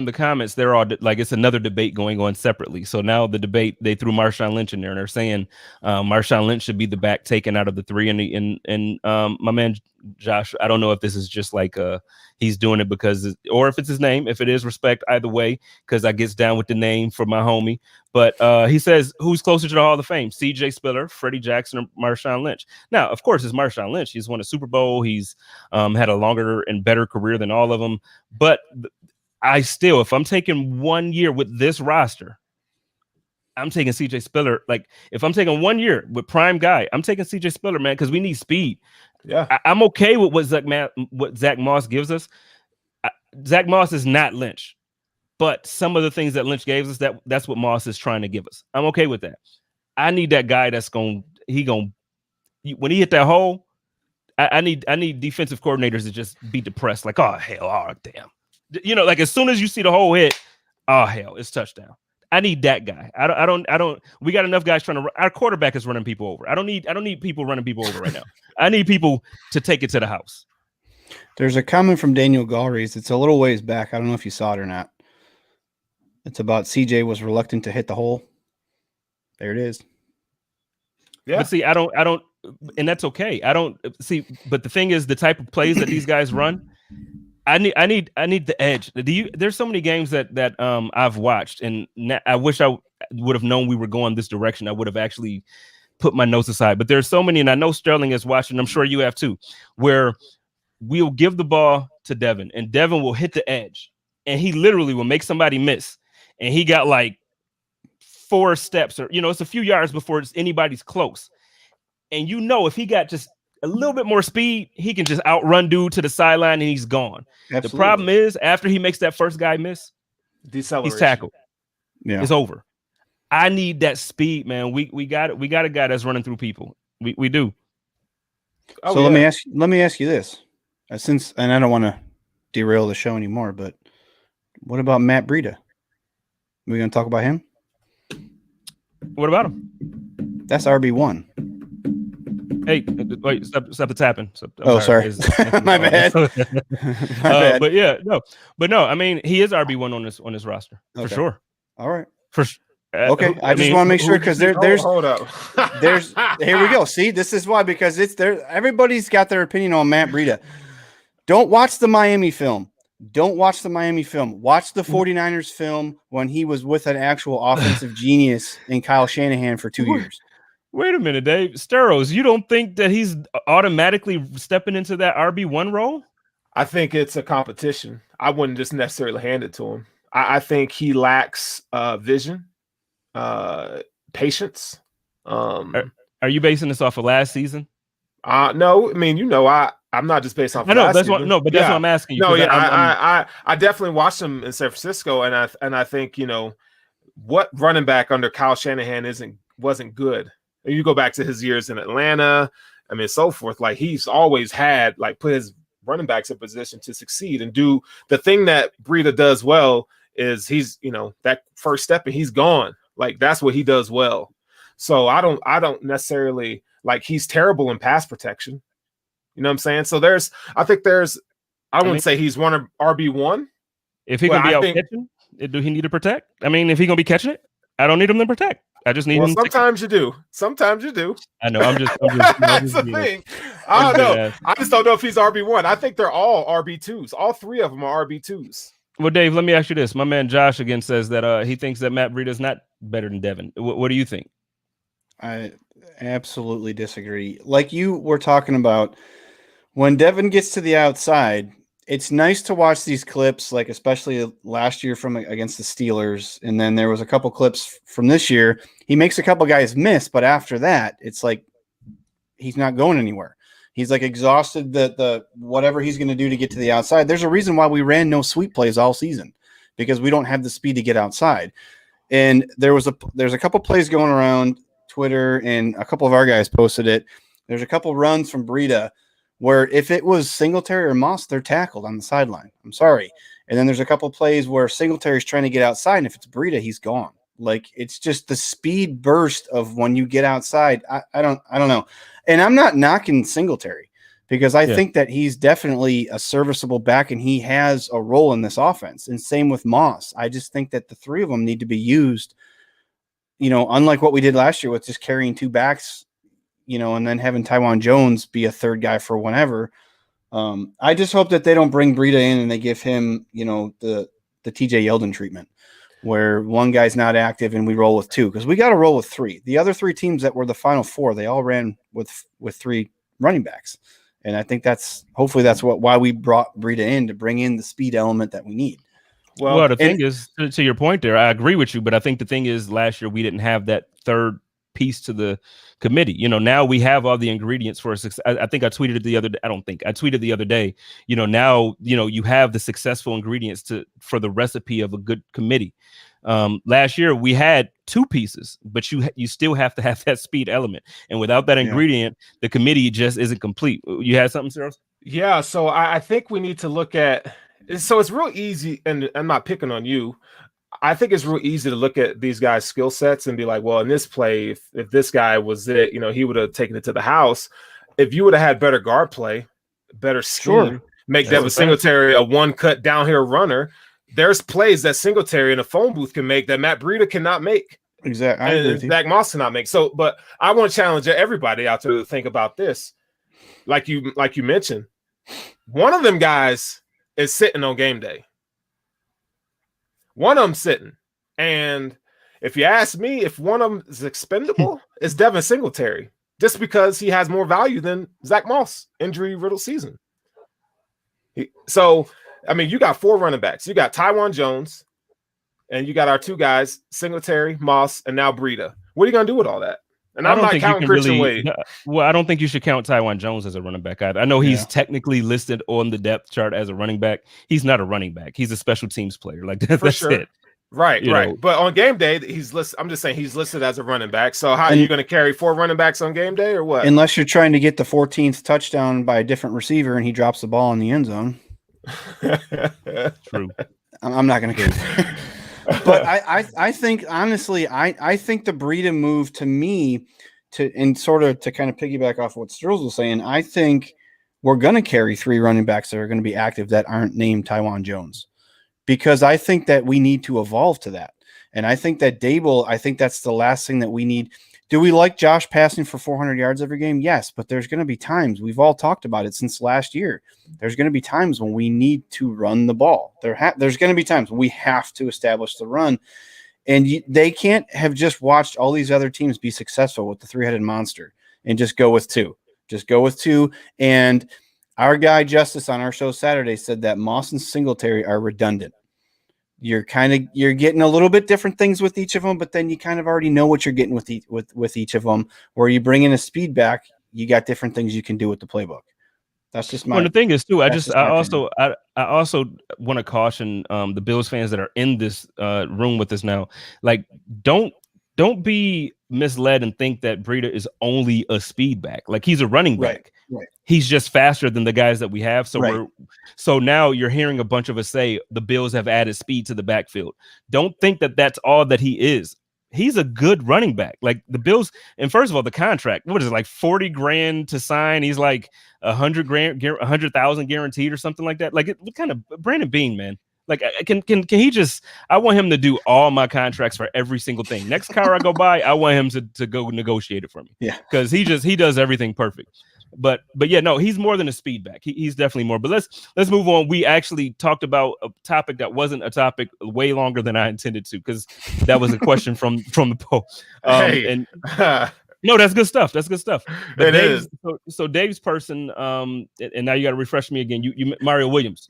the comments, they're all like, it's another debate going on separately. So now the debate, they threw Marshawn Lynch in there, and they're saying Marshawn Lynch should be the back taken out of the three. And my man Josh, I don't know if this is just like he's doing it because, or if it's his name, if it is, respect either way, because I gets down with the name for my homie. But he says, who's closer to the Hall of Fame? CJ Spiller, Freddie Jackson, or Marshawn Lynch? Now, of course, it's Marshawn Lynch. He's won a Super Bowl. He's had a longer and better career than all of them. But if I'm taking 1 year with this roster, I'm taking CJ Spiller. Like, if I'm taking 1 year with prime guy, I'm taking CJ Spiller, man, because we need speed. Yeah, I'm okay with what Zach Moss gives us. Zach Moss is not Lynch, but some of the things that Lynch gave us, that's what Moss is trying to give us. I'm okay with that. I need that guy when he hit that hole, I need defensive coordinators to just be depressed, like, oh hell, oh damn, like as soon as you see the hole hit, oh hell, it's touchdown. I need that guy. I don't. We got enough guys trying to. Our quarterback is running people over. I don't need people running people over right now. I need people to take it to the house. There's a comment from Daniel Galleries. It's a little ways back. I don't know if you saw it or not. It's about CJ was reluctant to hit the hole. There it is. Yeah. But see, I don't, and that's okay. I don't see. But the thing is, the type of plays that these guys run. I need the edge. There's so many games that I've watched, and I wish I would have known we were going this direction. I would have actually put my notes aside. But there's so many, and I know Sterling is watching. I'm sure you have too, where we'll give the ball to Devin, and Devin will hit the edge, and he literally will make somebody miss, and he got like 4 steps, or it's a few yards before anybody's close. And if he got just a little bit more speed, he can just outrun dude to the sideline and he's gone. Absolutely. The problem is after he makes that first guy miss, he's tackled. Yeah, it's over. I need that speed, man. We got it. We got a guy that's running through people. We do. So let me ask you this, and I don't want to derail the show anymore, but what about Matt Breida? Are we going to talk about him? What about him? That's RB1. Hey, wait! Stop the tapping. Sorry. My bad. But no. I mean, he is RB1 on this roster for sure. All right. Okay. I just want to make sure because there's hold up. Here we go. See, this is why, because it's there. Everybody's got their opinion on Matt Breida. Don't watch the Miami film. Watch the 49ers film when he was with an actual offensive genius in Kyle Shanahan for 2 years. Wait a minute, Dave. Steros, you don't think that he's automatically stepping into that RB1 role? I think it's a competition. I wouldn't just necessarily hand it to him. I think he lacks vision, patience. Are you basing this off of last season? No, I mean, I'm not just based off. That's what I'm asking you. No, yeah, I definitely watched him in San Francisco, and I think what running back under Kyle Shanahan wasn't good. You go back to his years in Atlanta, I mean, so forth. Like he's always had put his running backs in position to succeed and do the thing that Breida does well is he's that first step and he's gone. Like that's what he does well. So I don't necessarily he's terrible in pass protection. You know what I'm saying? So I wouldn't say he's one of RB1. If he gonna be out catching, do he need to protect? I mean, if he gonna be catching it, I don't need him to protect. I just need him. Sometimes you do. Sometimes you do. I know. I'm just that's the thing. I don't know. I just don't know if he's RB1. I think they're all RB2s. All 3 of them are RB2s. Well, Dave, let me ask you this. My man Josh again says that he thinks that Matt Breida is not better than Devin. What do you think? I absolutely disagree. Like you were talking about, when Devin gets to the outside, it's nice to watch these clips, especially last year against the Steelers. And then there was a couple clips from this year. He makes a couple guys miss, but after that, it's like he's not going anywhere. He's exhausted the whatever he's going to do to get to the outside. There's a reason why we ran no sweep plays all season, because we don't have the speed to get outside. And there's a couple plays going around Twitter, and a couple of our guys posted it. There's a couple runs from Breida where if it was Singletary or Moss, they're tackled on the sideline. I'm sorry. And then there's a couple plays where Singletary's trying to get outside, and if it's Breida, he's gone. It's just the speed burst of when you get outside. I don't know. And I'm not knocking Singletary, because I think that he's definitely a serviceable back and he has a role in this offense. And same with Moss. I just think that the 3 of them need to be used, unlike what we did last year with just carrying 2 backs, and then having Tywan Jones be a 3rd guy for whenever. I just hope that they don't bring Breida in and they give him, the TJ Yeldon treatment, where one guy's not active and we roll with 2, because we got to roll with 3. The other 3 teams that were the final 4, they all ran with 3 running backs. And I think hopefully that's why we brought Breida in, to bring in the speed element that we need. Well, the thing is, to your point there, I agree with you, but I think the thing is last year we didn't have that 3rd piece to the committee. Now we have all the ingredients for a success. I think I tweeted it the other day. I tweeted the other day. Now you have the successful ingredients for the recipe of a good committee. Last year we had 2 pieces, but you still have to have that speed element, and without that ingredient, the committee just isn't complete. You had something, Cyril? Yeah. So I think we need to look at. So it's real easy, and I'm not picking on you. I think it's real easy to look at these guys' skill sets and be like, well, in this play, if this guy was it, he would have taken it to the house. If you would have had better guard play, better scheme, make Devin Singletary a 1-cut downhill runner. There's plays that Singletary in a phone booth can make that Matt Breida cannot make. Exactly. And Zach Moss cannot make. So, but I want to challenge everybody out there to think about this. Like you mentioned, one of them guys is sitting on game day. One of them sitting. And if you ask me, if one of them is expendable, it's Devin Singletary, just because he has more value than Zach Moss, injury-riddled season. So, I mean, you got 4 running backs. You got Tywan Jones, and you got our two guys, Singletary, Moss, and now Breida. What are you gonna do with all that? And I'm not counting Christian Wade. Well, I don't think you should count Taiwan Jones as a running back either. I know he's technically listed on the depth chart as a running back. He's not a running back. He's a special teams player. Like that's it. Right. But on game day, he's listed. I'm just saying he's listed as a running back. So how are you going to carry 4 running backs on game day or what? Unless you're trying to get the 14th touchdown by a different receiver and he drops the ball in the end zone. True. I'm not going to get it. But I think, honestly, I think the Breida move to me, and sort of to kind of piggyback off what Sturls was saying, I think we're going to carry 3 running backs that are going to be active that aren't named Taiwan Jones, because I think that we need to evolve to that. And I think that Dable, I think that's the last thing that we need. Do we like Josh passing for 400 yards every game? Yes, but there's going to be times, we've all talked about it since last year, there's going to be times when we need to run the ball. There's going to be times when we have to establish the run. And they can't have just watched all these other teams be successful with the 3-headed monster and just go with 2. Just go with 2. And our guy Justice on our show Saturday said that Moss and Singletary are redundant. You're getting a little bit different things with each of them, but then you kind of already know what you're getting with each of them. Where you bring in a speed back, you got different things you can do with the playbook. That's just my. Well, the thing is too, I also want to caution the Bills fans that are in this room with us now. Like, don't be misled and think that Breida is only a speed back. Like, he's a running back. Right. He's just faster than the guys that we have. So now you're hearing a bunch of us say the Bills have added speed to the backfield. Don't think that that's all that he is. He's a good running back. Like the Bills, and first of all, the contract, what is it, like $40,000 to sign? He's like $100,000 guaranteed or something like that. Like, what kind of Brandon Beane, man? Like, can he just? I want him to do all my contracts for every single thing. Next car I go buy, I want him to go negotiate it for me. Yeah, because he does everything perfect. But yeah, no, he's more than a speed back. He's definitely more. But let's move on. We actually talked about a topic that wasn't a topic way longer than I intended to, because that was a question from the poll. No, that's good stuff. That's good stuff. But is. So Dave's person, and now you got to refresh me again. You Mario Williams.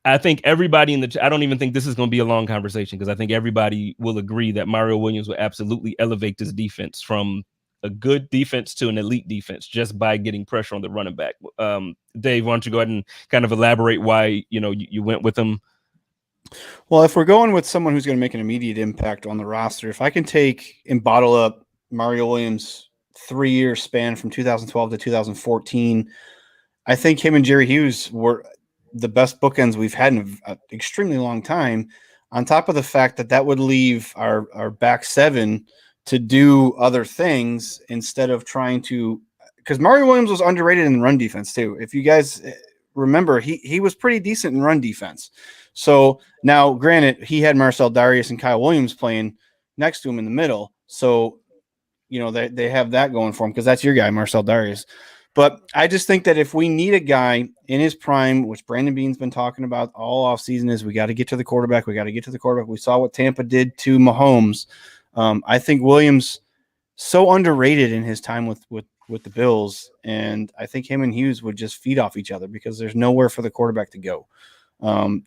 I think everybody I don't even think this is going to be a long conversation, because I think everybody will agree that Mario Williams will absolutely elevate this defense from a good defense to an elite defense just by getting pressure on the running back. Dave, why don't you go ahead and kind of elaborate why you went with him? Well, if we're going with someone who's going to make an immediate impact on the roster, if I can take and bottle up Mario Williams' 3-year span from 2012 to 2014, I think him and Jerry Hughes were the best bookends we've had in an extremely long time, on top of the fact that would leave our back 7 to do other things instead of trying to, because Mario Williams was underrated in run defense too. If you guys remember, he was pretty decent in run defense. So now, granted, he had Marcel Darius and Kyle Williams playing next to him in the middle. So, they have that going for him, because that's your guy, Marcel Darius. But I just think that if we need a guy in his prime, which Brandon Beane's been talking about all offseason, is we got to get to the quarterback. We saw what Tampa did to Mahomes. I think Williams so underrated in his time with the Bills, and I think him and Hughes would just feed off each other, because there's nowhere for the quarterback to go.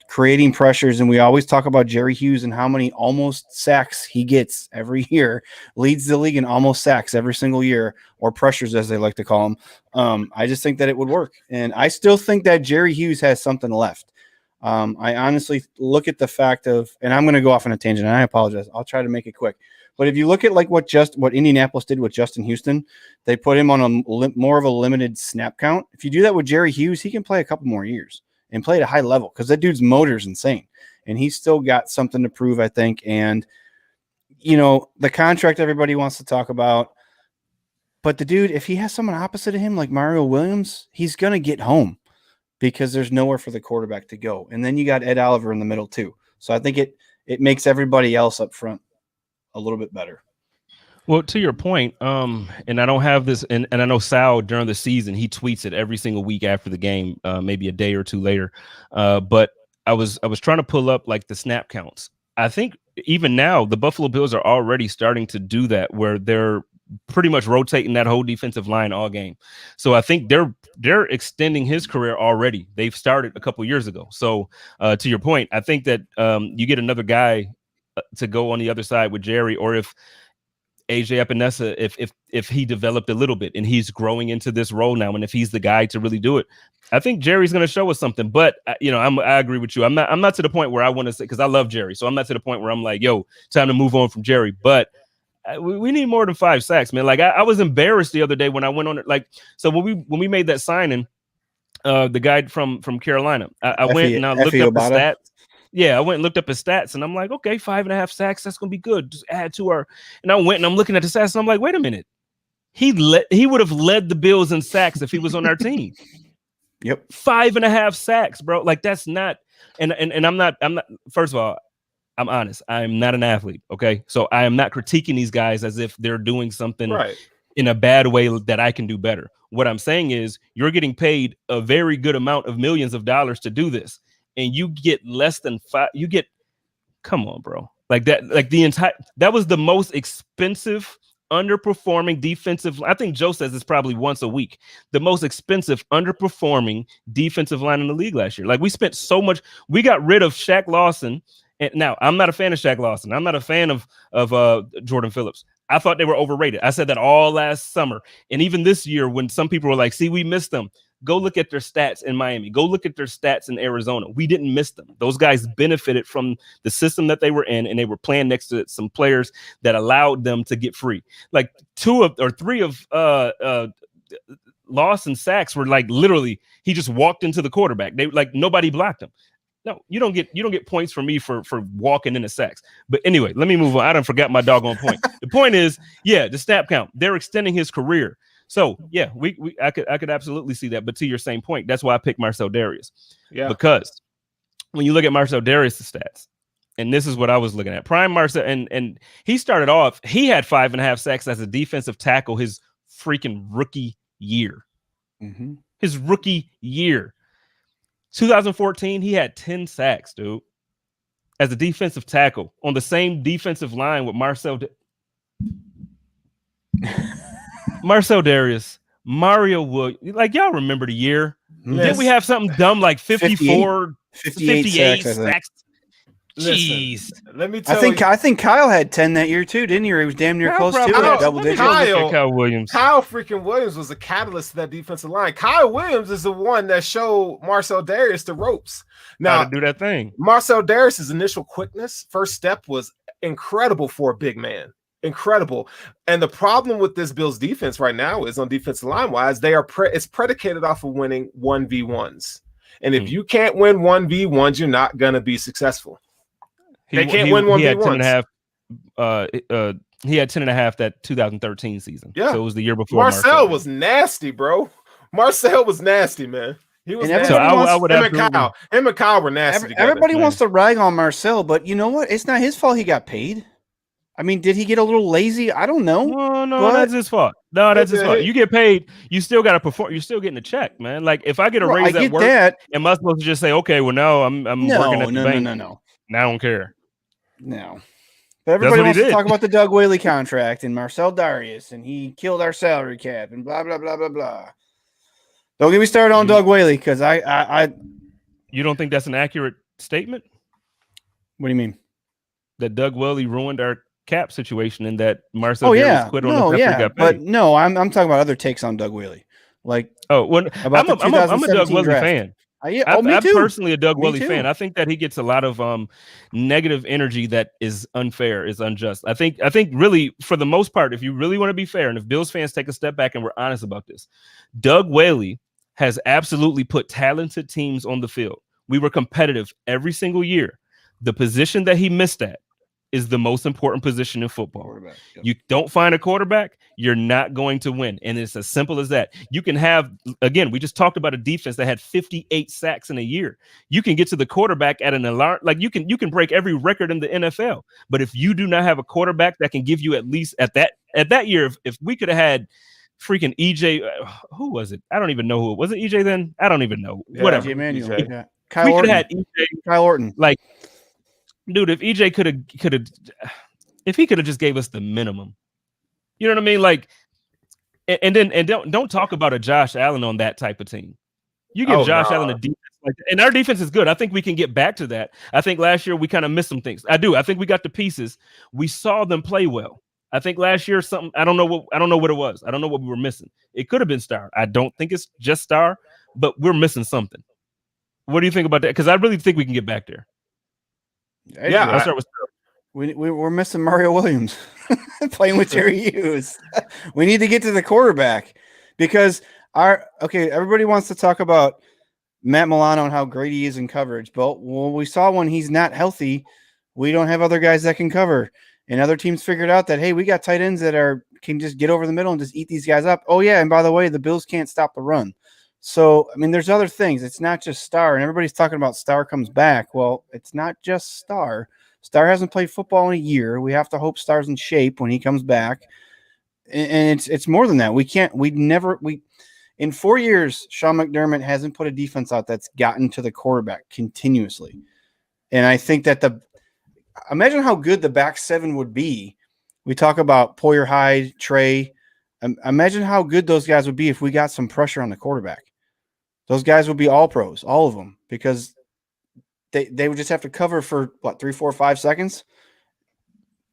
Creating pressures, and we always talk about Jerry Hughes and how many almost sacks he gets every year, leads the league in almost sacks every single year, or pressures as they like to call them. I just think that it would work, and I still think that Jerry Hughes has something left. I honestly look at the fact of, and I'm going to go off on a tangent, and I apologize, I'll try to make it quick. But if you look at like what Indianapolis did with Justin Houston, they put him on more of a limited snap count. If you do that with Jerry Hughes, he can play a couple more years and play at a high level, because that dude's motor is insane, and he's still got something to prove, I think. And the contract everybody wants to talk about, but the dude, if he has someone opposite of him like Mario Williams, he's gonna get home, because there's nowhere for the quarterback to go. And then you got Ed Oliver in the middle too. So I think it makes everybody else up front a little bit better. Well, to your point, and I don't have this, and I know Sal during the season, he tweets it every single week after the game, maybe a day or two later. But I was trying to pull up like the snap counts. I think even now the Buffalo Bills are already starting to do that, where they're pretty much rotating that whole defensive line all game. So I think they're extending his career already. They've started a couple years ago. So to your point, I think that you get another guy to go on the other side with Jerry, or if AJ Epinesa, if he developed a little bit and he's growing into this role now, and if he's the guy to really do it, I think Jerry's going to show us something. But I agree with you. I'm not to the point where I want to say, because I love Jerry, so I'm not to the point where I'm like, yo, time to move on from Jerry. But we need more than 5 sacks, man. Like I was embarrassed the other day when I went on it. Like, so when we made that signing, the guy from Carolina, I went and I looked up the stats. Yeah, I went and looked up his stats, and I'm like, okay, 5.5 sacks, that's gonna be good. Just add to our. And I went and I'm looking at the stats, and I'm like, wait a minute, he would have led the Bills in sacks if he was on our team. Yep, 5.5 sacks, bro. Like that's not. And I'm not. First of all, I'm honest. I'm not an athlete. Okay, so I am not critiquing these guys as if they're doing something in a bad way that I can do better. What I'm saying is, you're getting paid a very good amount of millions of dollars to do this. And you get less than 5. You get, come on, bro. Like that, like that was the most expensive, underperforming defensive. I think Joe says it's probably once a week. The most expensive, underperforming defensive line in the league last year. Like we spent so much. We got rid of Shaq Lawson. And now I'm not a fan of Shaq Lawson. I'm not a fan of Jordan Phillips. I thought they were overrated. I said that all last summer. And even this year, when some people were like, see, we missed them. Go look at their stats in Miami. Go look at their stats in Arizona. We didn't miss them. Those guys benefited from the system that they were in, and they were playing next to some players that allowed them to get free. Like 2 or 3 of Lawson sacks were like literally he just walked into the quarterback. They like nobody blocked him. No, you don't get points from me for walking into sacks. But anyway, let me move on. I done forgot my doggone point. The point is, yeah, the snap count. They're extending his career. So yeah, I could absolutely see that. But to your same point, that's why I picked Marcel Darius. Yeah. Because when you look at Marcel Darius' stats, and this is what I was looking at, prime Marcel, and he started off, he had 5.5 sacks as a defensive tackle his freaking rookie year. Mm-hmm. His rookie year. 2014, he had 10 sacks, dude, as a defensive tackle on the same defensive line with Marcel Darius, Mario Williams. Like, y'all remember the year? Yes. Didn't we have something dumb like 58 sacks? Jeez. Let me tell you. I think Kyle had 10 that year too, didn't he? Or he was damn near close to it. Double digits. Kyle freaking Williams was a catalyst to that defensive line. Kyle Williams is the one that showed Marcel Darius the ropes. Now, how to do that thing. Marcel Darius' initial quickness, first step, was incredible for a big man. Incredible. And the problem with this Bills defense right now is on defensive line wise, it's predicated off of winning 1v1s. And if you can't win 1v1s, you're not going to be successful. They can't win 1v1s. He had 10.5 that 2013 season. Yeah. So it was the year before. Marcel was nasty, bro. Marcel was nasty, man. He was nasty. So I would him and Kyle were nasty together. Everybody wants to rag on Marcel, but you know what? It's not his fault he got paid. I mean, did he get a little lazy? I don't know. No, that's his fault. No, that's his fault. You get paid. You still got to perform. You're still getting a check, man. Like if I get a raise at work, am I supposed to just say, okay, well, no, I'm working at the bank. No. I don't care. No. But everybody wants to talk about the Doug Whaley contract and Marcel Darius, and he killed our salary cap and blah, blah, blah, blah, blah. Don't get me started on Doug Whaley because I. You don't think that's an accurate statement? What do you mean? That Doug Whaley ruined our cap situation and that Marcel Darius quit on the got paid. But no, I'm talking about other takes on Doug Whaley. Like, I'm a Doug Whaley fan. I'm personally a Doug Whaley fan. I think that he gets a lot of negative energy that is unfair, is unjust. I think really, for the most part, if you really want to be fair, and if Bills fans take a step back and we're honest about this, Doug Whaley has absolutely put talented teams on the field. We were competitive every single year. The position that he missed at is the most important position in football. Yep. You don't find a quarterback, you're not going to win. And it's as simple as that. You can have, again, we just talked about a defense that had 58 sacks in a year. You can get to the quarterback at an alarm. Like you can break every record in the NFL. But if you do not have a quarterback that can give you at least at that year, if we could have had freaking EJ, who was it? I don't even know who it was. It EJ then? I don't even know. Yeah, Whatever. EJ. We could have had EJ. Kyle Orton. Like, dude, if EJ could have, if he could have just gave us the minimum, You know what I mean? Like, and don't talk about a Josh Allen on that type of team. You give Josh Allen a defense like that, and our defense is good. I think we can get back to that. I think last year we kind of missed some things. I think we got the pieces. We saw them play well. I think last year something. I don't know what it was. I don't know what we were missing. It could have been Star. I don't think it's just Star, but we're missing something. What do you think about that? Because I really think we can get back there. Yeah, I'll start with Star. We're missing Mario Williams playing with Jerry Hughes. We need to get to the quarterback because everybody wants to talk about Matt Milano and how great he is in coverage, but we saw when he's not healthy, we don't have other guys that can cover. And other teams figured out that, hey, we got tight ends that can just get over the middle and just eat these guys up. Oh yeah, and by the way, the Bills can't stop the run. So I mean, there's other things. It's not just Star, and everybody's talking about Star comes back. Well, it's not just Star. Star hasn't played football in a year. We have to hope Star's in shape when he comes back. And it's more than that. In 4 years, Sean McDermott hasn't put a defense out that's gotten to the quarterback continuously. And I think that imagine how good the back seven would be. We talk about Poyer, Hyde, Trey. Imagine how good those guys would be if we got some pressure on the quarterback. Those guys would be all pros, all of them, because they would just have to cover for 3, 4, 5 seconds,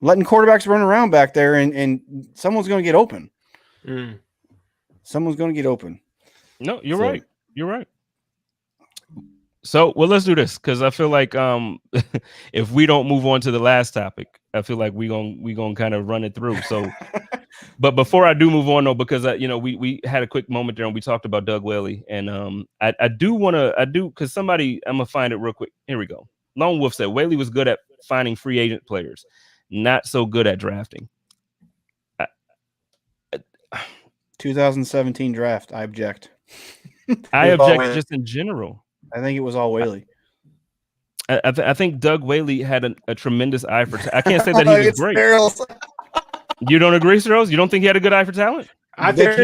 letting quarterbacks run around back there, and someone's going to get open. Someone's going to get open. No, you're right. You're right. So, well, let's do this because I feel like if we don't move on to the last topic, I feel like we gonna kind of run it through. So, but before I do move on though, because we had a quick moment there and we talked about Doug Whaley, and I do because I'm gonna find it real quick. Here we go. Lone Wolf said Whaley was good at finding free agent players, not so good at drafting. 2017 draft. I object. I object just in general. I think it was all Whaley. I think Doug Whaley had a tremendous eye for talent. I can't say that he was great. You don't agree, Rose? You don't think he had a good eye for talent? I think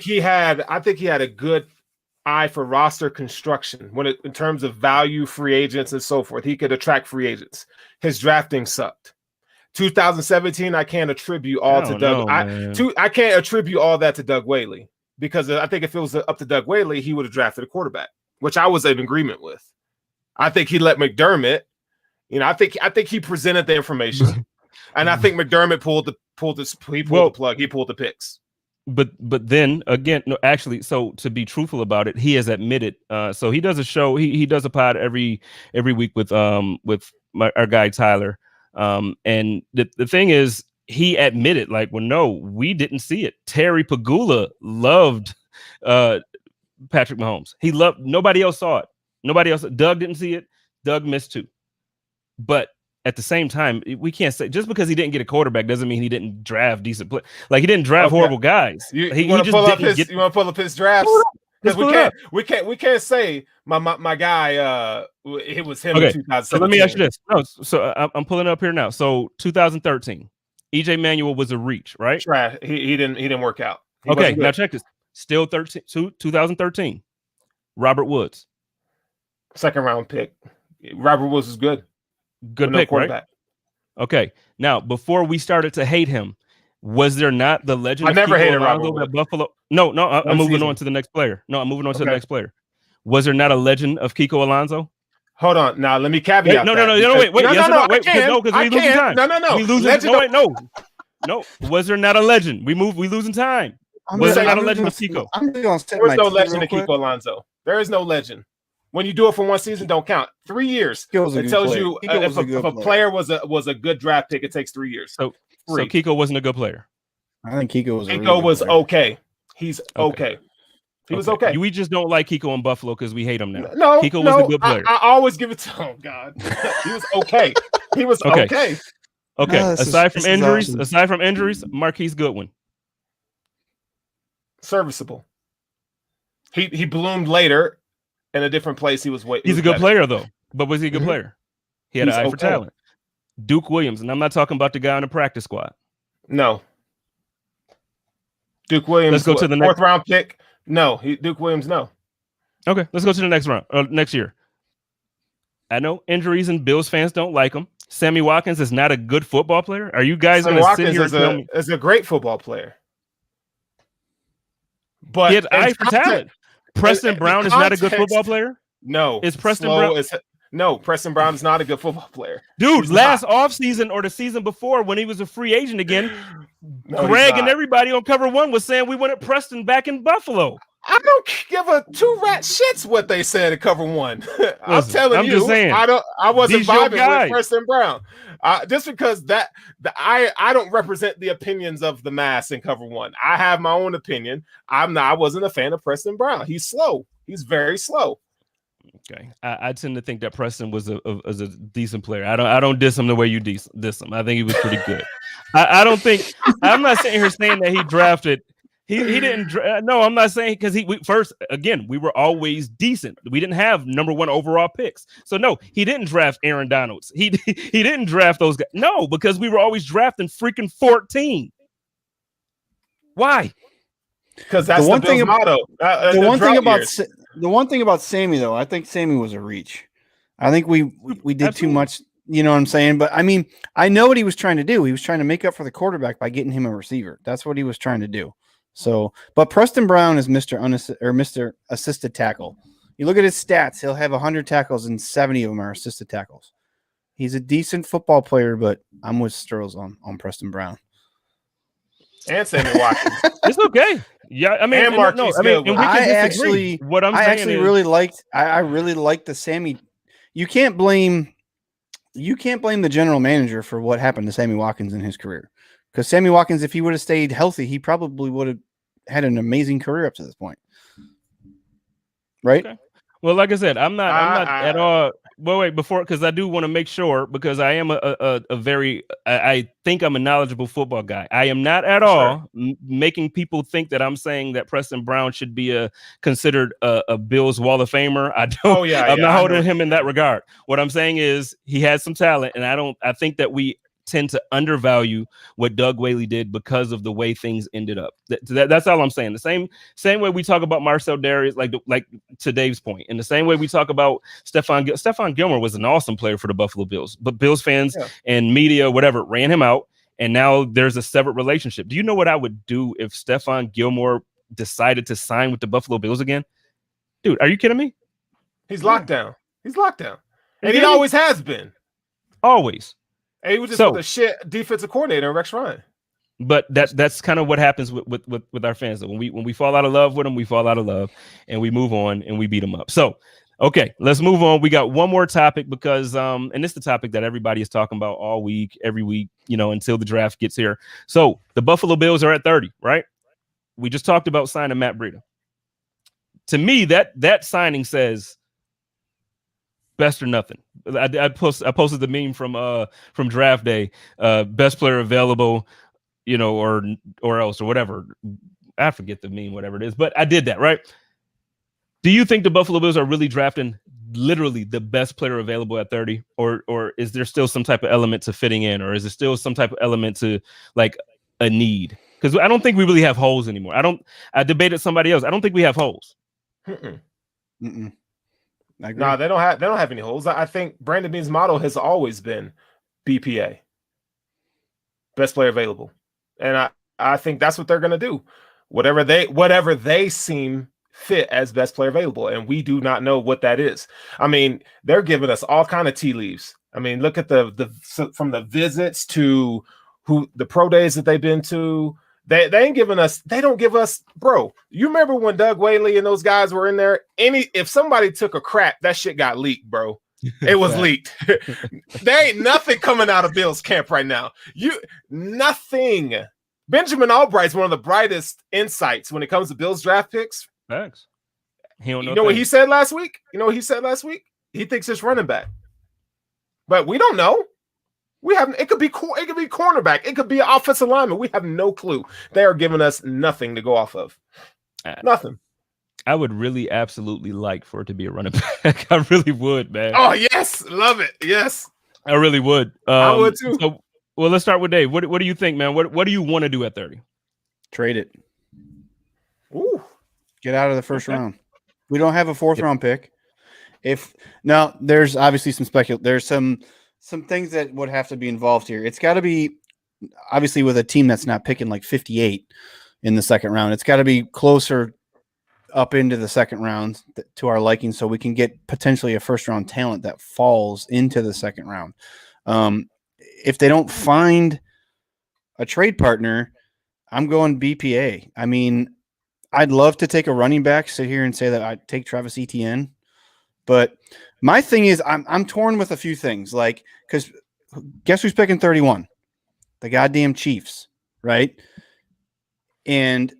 he had a good eye for roster construction in terms of value, free agents, and so forth. He could attract free agents. His drafting sucked. 2017, I can't attribute all to Doug. I can't attribute all that to Doug Whaley because I think if it was up to Doug Whaley, he would have drafted a quarterback, which I was in agreement with. I think he let McDermott. I think he presented the information, and I think McDermott pulled the plug. He pulled the picks. But then again, no, actually, so to be truthful about it, he has admitted. So he does a show. He does a pod every week with our guy Tyler. And the thing is, he admitted no, we didn't see it. Terry Pagula loved Patrick Mahomes. Nobody else saw it. Nobody else. Doug didn't see it. Doug missed too. But at the same time, we can't say just because he didn't get a quarterback doesn't mean he didn't draft decent play. Like he didn't draft horrible guys. You want to pull up his drafts? Because we can't say my guy. It was him. Okay. In 2017. So let me ask you this. No, so I'm pulling it up here now. So 2013, EJ Manuel was a reach, right? Right. He didn't work out. Okay. Now check this. Still 2013. Robert Woods. Second round pick. Robert Woods is good. Good pick, right? Okay. Now, before we started to hate him, was there not the legend? I never hated Robert Woods. Buffalo. No. I'm moving on to the next player. To the next player. Was there not a legend of Kiko Alonso? Hold on. Now let me caveat. Wait. Because we losing time. No. We losing. No. Was there not a legend? We losing time. Was there not a legend of Kiko? There is no legend of Kiko Alonso. There is no legend. When you do it for one season, don't count. 3 years. It tells you if a player was a good draft pick, it takes 3 years. So Kiko wasn't a good player. I think Kiko was okay. He's okay. He was okay. We just don't like Kiko in Buffalo because we hate him now. No, Kiko was a good player. I always give it to him. God, he was okay. He was okay. Okay. Aside from injuries, Marquise Goodwin. Serviceable. He bloomed later in a different place. He's a good player though. But was he a good player? He had an eye for talent. Duke Williams, and I'm not talking about the guy on the practice squad. No. Duke Williams. Let's go to the fourth round pick. No, Duke Williams. No. Okay, let's go to the next round. Next year. I know injuries and Bills fans don't like him. Sammy Watkins is not a good football player? Are you guys going to sit here and tell me? Is a great football player. But he had eye for talent. Preston Brown is not a good football player? No. Is Preston Brown? No, Preston Brown is not a good football player. Dude, last offseason or the season before when he was a free agent again, Greg and everybody on Cover One was saying we wanted Preston back in Buffalo. I don't give a two rat shits what they said at Cover One. I'm telling you, just saying, I wasn't vibing with Preston Brown. Just because I don't represent the opinions of the mass in Cover One. I have my own opinion. I wasn't a fan of Preston Brown. He's slow. He's very slow. Okay, I tend to think that Preston was a decent player. I don't diss him the way you diss him. I think he was pretty good. I don't think I'm not sitting here saying that he drafted. He didn't. No, I'm not saying because we were always decent. We didn't have number 1 overall picks. So no, he didn't draft Aaron Donalds. He didn't draft those guys. No, because we were always drafting freaking 14. Why? Because that's the one thing motto. The one thing about Sammy, though, I think Sammy was a reach. I think we did Absolutely. Too much. You know what I'm saying? But I mean, I know what he was trying to do. He was trying to make up for the quarterback by getting him a receiver. That's what he was trying to do. So, but Preston Brown is Mr. Assisted Tackle. You look at his stats; he'll have 100 tackles and 70 of them are assisted tackles. He's a decent football player, but I'm with Sturls on Preston Brown. And Sammy Watkins. It's okay. Yeah, I mean, and Marquise I actually really liked the Sammy. You can't blame the general manager for what happened to Sammy Watkins in his career. Because Sammy Watkins, if he would have stayed healthy, he probably would have had an amazing career up to this point. Right? Okay. Well, like I said, I'm not at all. Well, wait, because I do want to make sure, because I am I think I'm a knowledgeable football guy. I am not at all making people think that I'm saying that Preston Brown should be considered a Bills Wall of Famer. I don't. I'm not holding him in that regard. What I'm saying is he has some talent, and I think that we tend to undervalue what Doug Whaley did because of the way things ended up. That's all I'm saying. The same way we talk about Marcel Darius, like to Dave's point, in the same way we talk about Stephon Gilmore was an awesome player for the Buffalo Bills, but Bills fans and media, whatever, ran him out, and now there's a severed relationship. Do you know what I would do if Stephon Gilmore decided to sign with the Buffalo Bills again? Dude, are you kidding me? He's locked down. He's locked down. And he always has been. Always. And he was just with a shit defensive coordinator, Rex Ryan. But that's kind of what happens with our fans. When we fall out of love with them, we fall out of love, and we move on and we beat them up. So, okay, let's move on. We got one more topic because and this is the topic that everybody is talking about all week, every week, until the draft gets here. So the Buffalo Bills are at 30, right? We just talked about signing Matt Breida. To me, that signing says best or nothing. I posted the meme from draft day, best player available, or else or whatever. I forget the meme, whatever it is, but I did that, right? Do you think the Buffalo Bills are really drafting literally the best player available at 30, or is there still some type of element to fitting in, or is there still some type of element to like a need? Because I don't think we really have holes anymore. I debated somebody else. I don't think we have holes. No, they don't have any holes. I think Brandon Beane's motto has always been BPA, best player available, and I think that's what they're going to do. Whatever they seem fit as best player available, and we do not know what that is. I mean, they're giving us all kind of tea leaves. I mean, look at from the visits to the pro days that they've been to. They ain't giving us. They don't give us, bro. You remember when Doug Whaley and those guys were in there? If somebody took a crap, that shit got leaked, bro. It was leaked. There ain't nothing coming out of Bills camp right now. Nothing. Benjamin Albright's one of the brightest insights when it comes to Bills draft picks. Thanks. You know what he said last week? He thinks it's running back, but we don't know. It could be cornerback. It could be offensive lineman. We have no clue. They are giving us nothing to go off of. Nothing. I would really absolutely like for it to be a running back. I really would, man. Oh, yes. Love it. Yes. I really would. I would too. So, well, let's start with Dave. What do you think, man? What do you want to do at 30? Trade it. Ooh. Get out of the first round. We don't have a fourth round pick. There's obviously some some things that would have to be involved here. It's got to be obviously with a team that's not picking like 58 in the second round. It's got to be closer up into the second round to our liking, so we can get potentially a first round talent that falls into the second round. If they don't find a trade partner, I'm going BPA. I mean, I'd love to take a running back, sit here and say that I'd take Travis Etienne, but my thing is I'm torn with a few things. Like, because guess who's picking 31? The goddamn Chiefs, right? And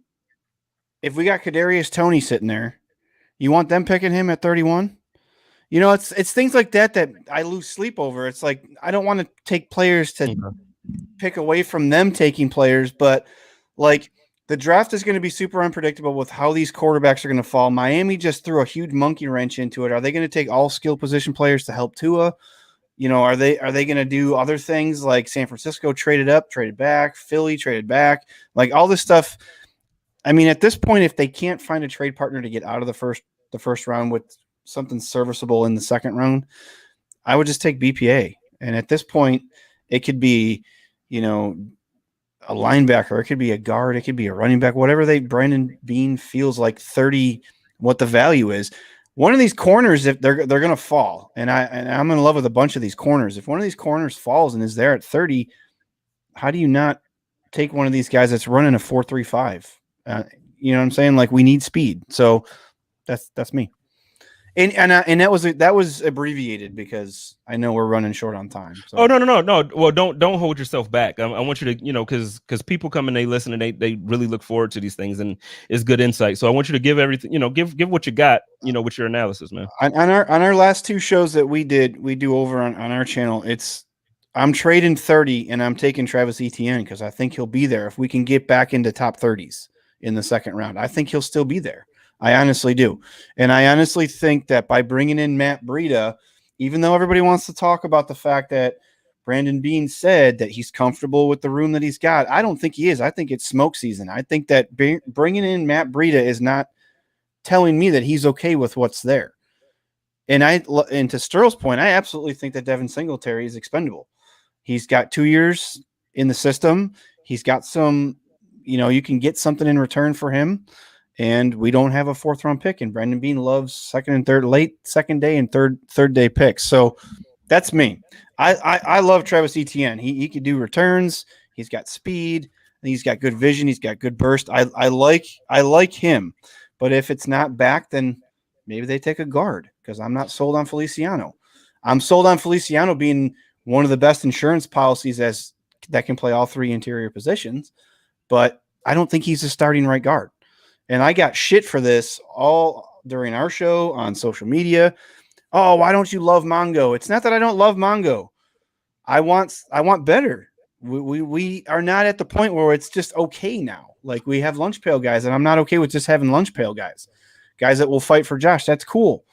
if we got Kadarius Toney sitting there, you want them picking him at 31? You know, it's things like that I lose sleep over. It's like I don't want to take players to pick away from them taking players, but like the draft is going to be super unpredictable with how these quarterbacks are going to fall. Miami just threw a huge monkey wrench into it. Are they going to take all skill position players to help Tua? You know, are they going to do other things like San Francisco traded up, traded back, Philly traded back, like all this stuff? I mean, at this point, if they can't find a trade partner to get out of the first round with something serviceable in the second round, I would just take BPA. And at this point, it could be, you know, a linebacker, it could be a guard, it could be a running back, whatever Brandon Beane feels like 30, what the value is. One of these corners, if they're going to fall, and I'm in love with a bunch of these corners. If one of these corners falls and is there at 30, how do you not take one of these guys that's running a 4.35? You know what I'm saying? Like, we need speed. So that's me. And that was abbreviated because I know we're running short on time. So. Oh, no. Well, don't hold yourself back. I want you to, you know, because people come and they listen and they really look forward to these things, and it's good insight. So I want you to give everything, you know, give what you got, you know, with your analysis, man. On our last two shows that we do over on our channel, I'm trading 30 and I'm taking Travis Etienne because I think he'll be there if we can get back into top 30s in the second round. I think he'll still be there. I honestly do. And I honestly think that by bringing in Matt Breida, even though everybody wants to talk about the fact that Brandon Beane said that he's comfortable with the room that he's got, I don't think he is. I think it's smoke season. I think that bringing in Matt Breida is not telling me that he's okay with what's there. And to Sterl's point, I absolutely think that Devin Singletary is expendable. He's got 2 years in the system. He's got some, you know, you can get something in return for him. And we don't have a fourth round pick, and Brandon Beane loves second and third, late second day and third day picks. So that's me. I love Travis Etienne. He can do returns. He's got speed. He's got good vision. He's got good burst. I like him. But if it's not back, then maybe they take a guard because I'm not sold on Feliciano. I'm sold on Feliciano being one of the best insurance policies that can play all three interior positions, but I don't think he's a starting right guard. And I got shit for this all during our show on social media. Oh, why don't you love Mongo? It's not that I don't love Mongo. I want better. We are not at the point where it's just okay now. Like, we have lunch pail guys, and I'm not okay with just having lunch pail guys that will fight for Josh. That's cool.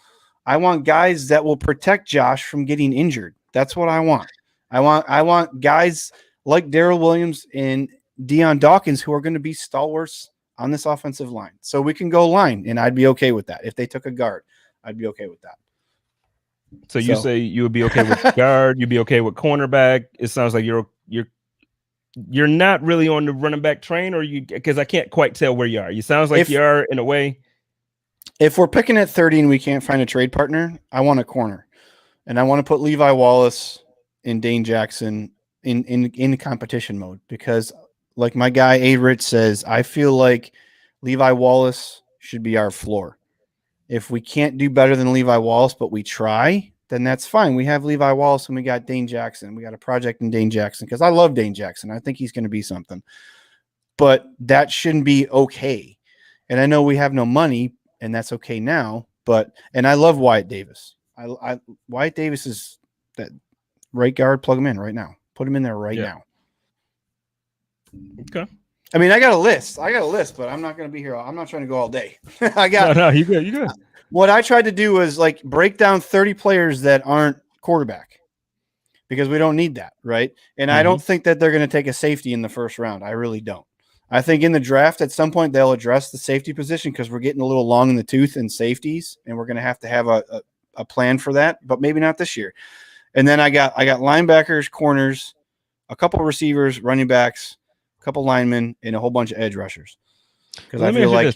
I want guys that will protect Josh from getting injured. That's what I want. I want guys like Darrell Williams and Deion Dawkins who are going to be stalwarts on this offensive line. So we can go line, and I'd be okay with that. If they took a guard, I'd be okay with that. So you say you would be okay with guard, you'd be okay with cornerback. It sounds like you're not really on the running back train, or because I can't quite tell where you are. You sounds like you are in a way. If we're picking at 30 and we can't find a trade partner, I want a corner. And I want to put Levi Wallace and Dane Jackson in competition mode because, like my guy A. Rich says, I feel like Levi Wallace should be our floor. If we can't do better than Levi Wallace, but we try, then that's fine. We have Levi Wallace and we got Dane Jackson. We got a project in Dane Jackson because I love Dane Jackson. I think he's going to be something. But that shouldn't be okay. And I know we have no money, and that's okay now. And I love Wyatt Davis. Wyatt Davis is that right guard. Plug him in right now. Put him in there right now. Okay. I mean, I got a list, but I'm not going to be here. I'm not trying to go all day. No, you good. What I tried to do was like break down 30 players that aren't quarterback because we don't need that, right? And I don't think that they're going to take a safety in the first round. I really don't. I think in the draft at some point they'll address the safety position because we're getting a little long in the tooth in safeties, and we're going to have a plan for that, but maybe not this year. And then I got linebackers, corners, a couple of receivers, running backs, a couple linemen, and a whole bunch of edge rushers. Because I feel like,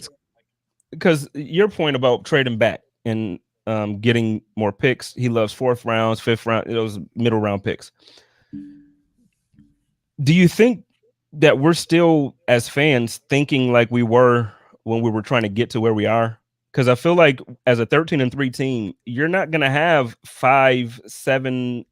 because your point about trading back and getting more picks, he loves 4th rounds, 5th round, those middle round picks. Do you think that we're still, as fans, thinking like we were when we were trying to get to where we are? Because I feel like as a 13-3 team, you're not going to have 5, 7.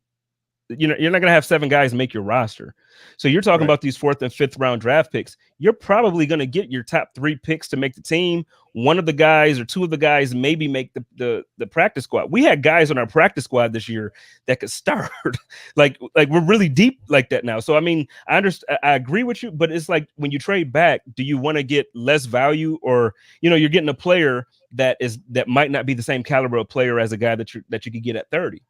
You're not going to have 7 guys make your roster. So you're talking about these 4th and 5th round draft picks. You're probably going to get your top 3 picks to make the team. One of the guys or 2 of the guys maybe make the practice squad. We had guys on our practice squad this year that could start. like we're really deep like that now. So I mean, I agree with you, but it's like when you trade back, do you want to get less value, or you're getting a player that might not be the same caliber of player as a guy that you could get at 30?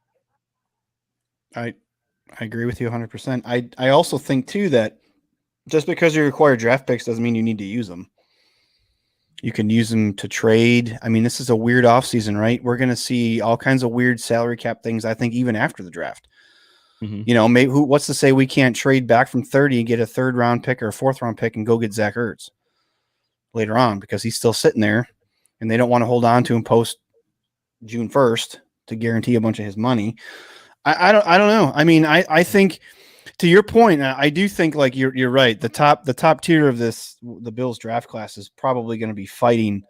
I agree with you 100%. I also think too that just because you acquire draft picks doesn't mean you need to use them. You can use them to trade. I mean, this is a weird offseason, right? We're going to see all kinds of weird salary cap things, I think, even after the draft. Maybe what's to say we can't trade back from 30 and get a 3rd round pick or a 4th round pick and go get Zach Ertz later on, because he's still sitting there and they don't want to hold on to him post June 1st to guarantee a bunch of his money. I don't know. I mean, I think, to your point, I do think like you're right. The top tier of the Bills draft class is probably going to be fighting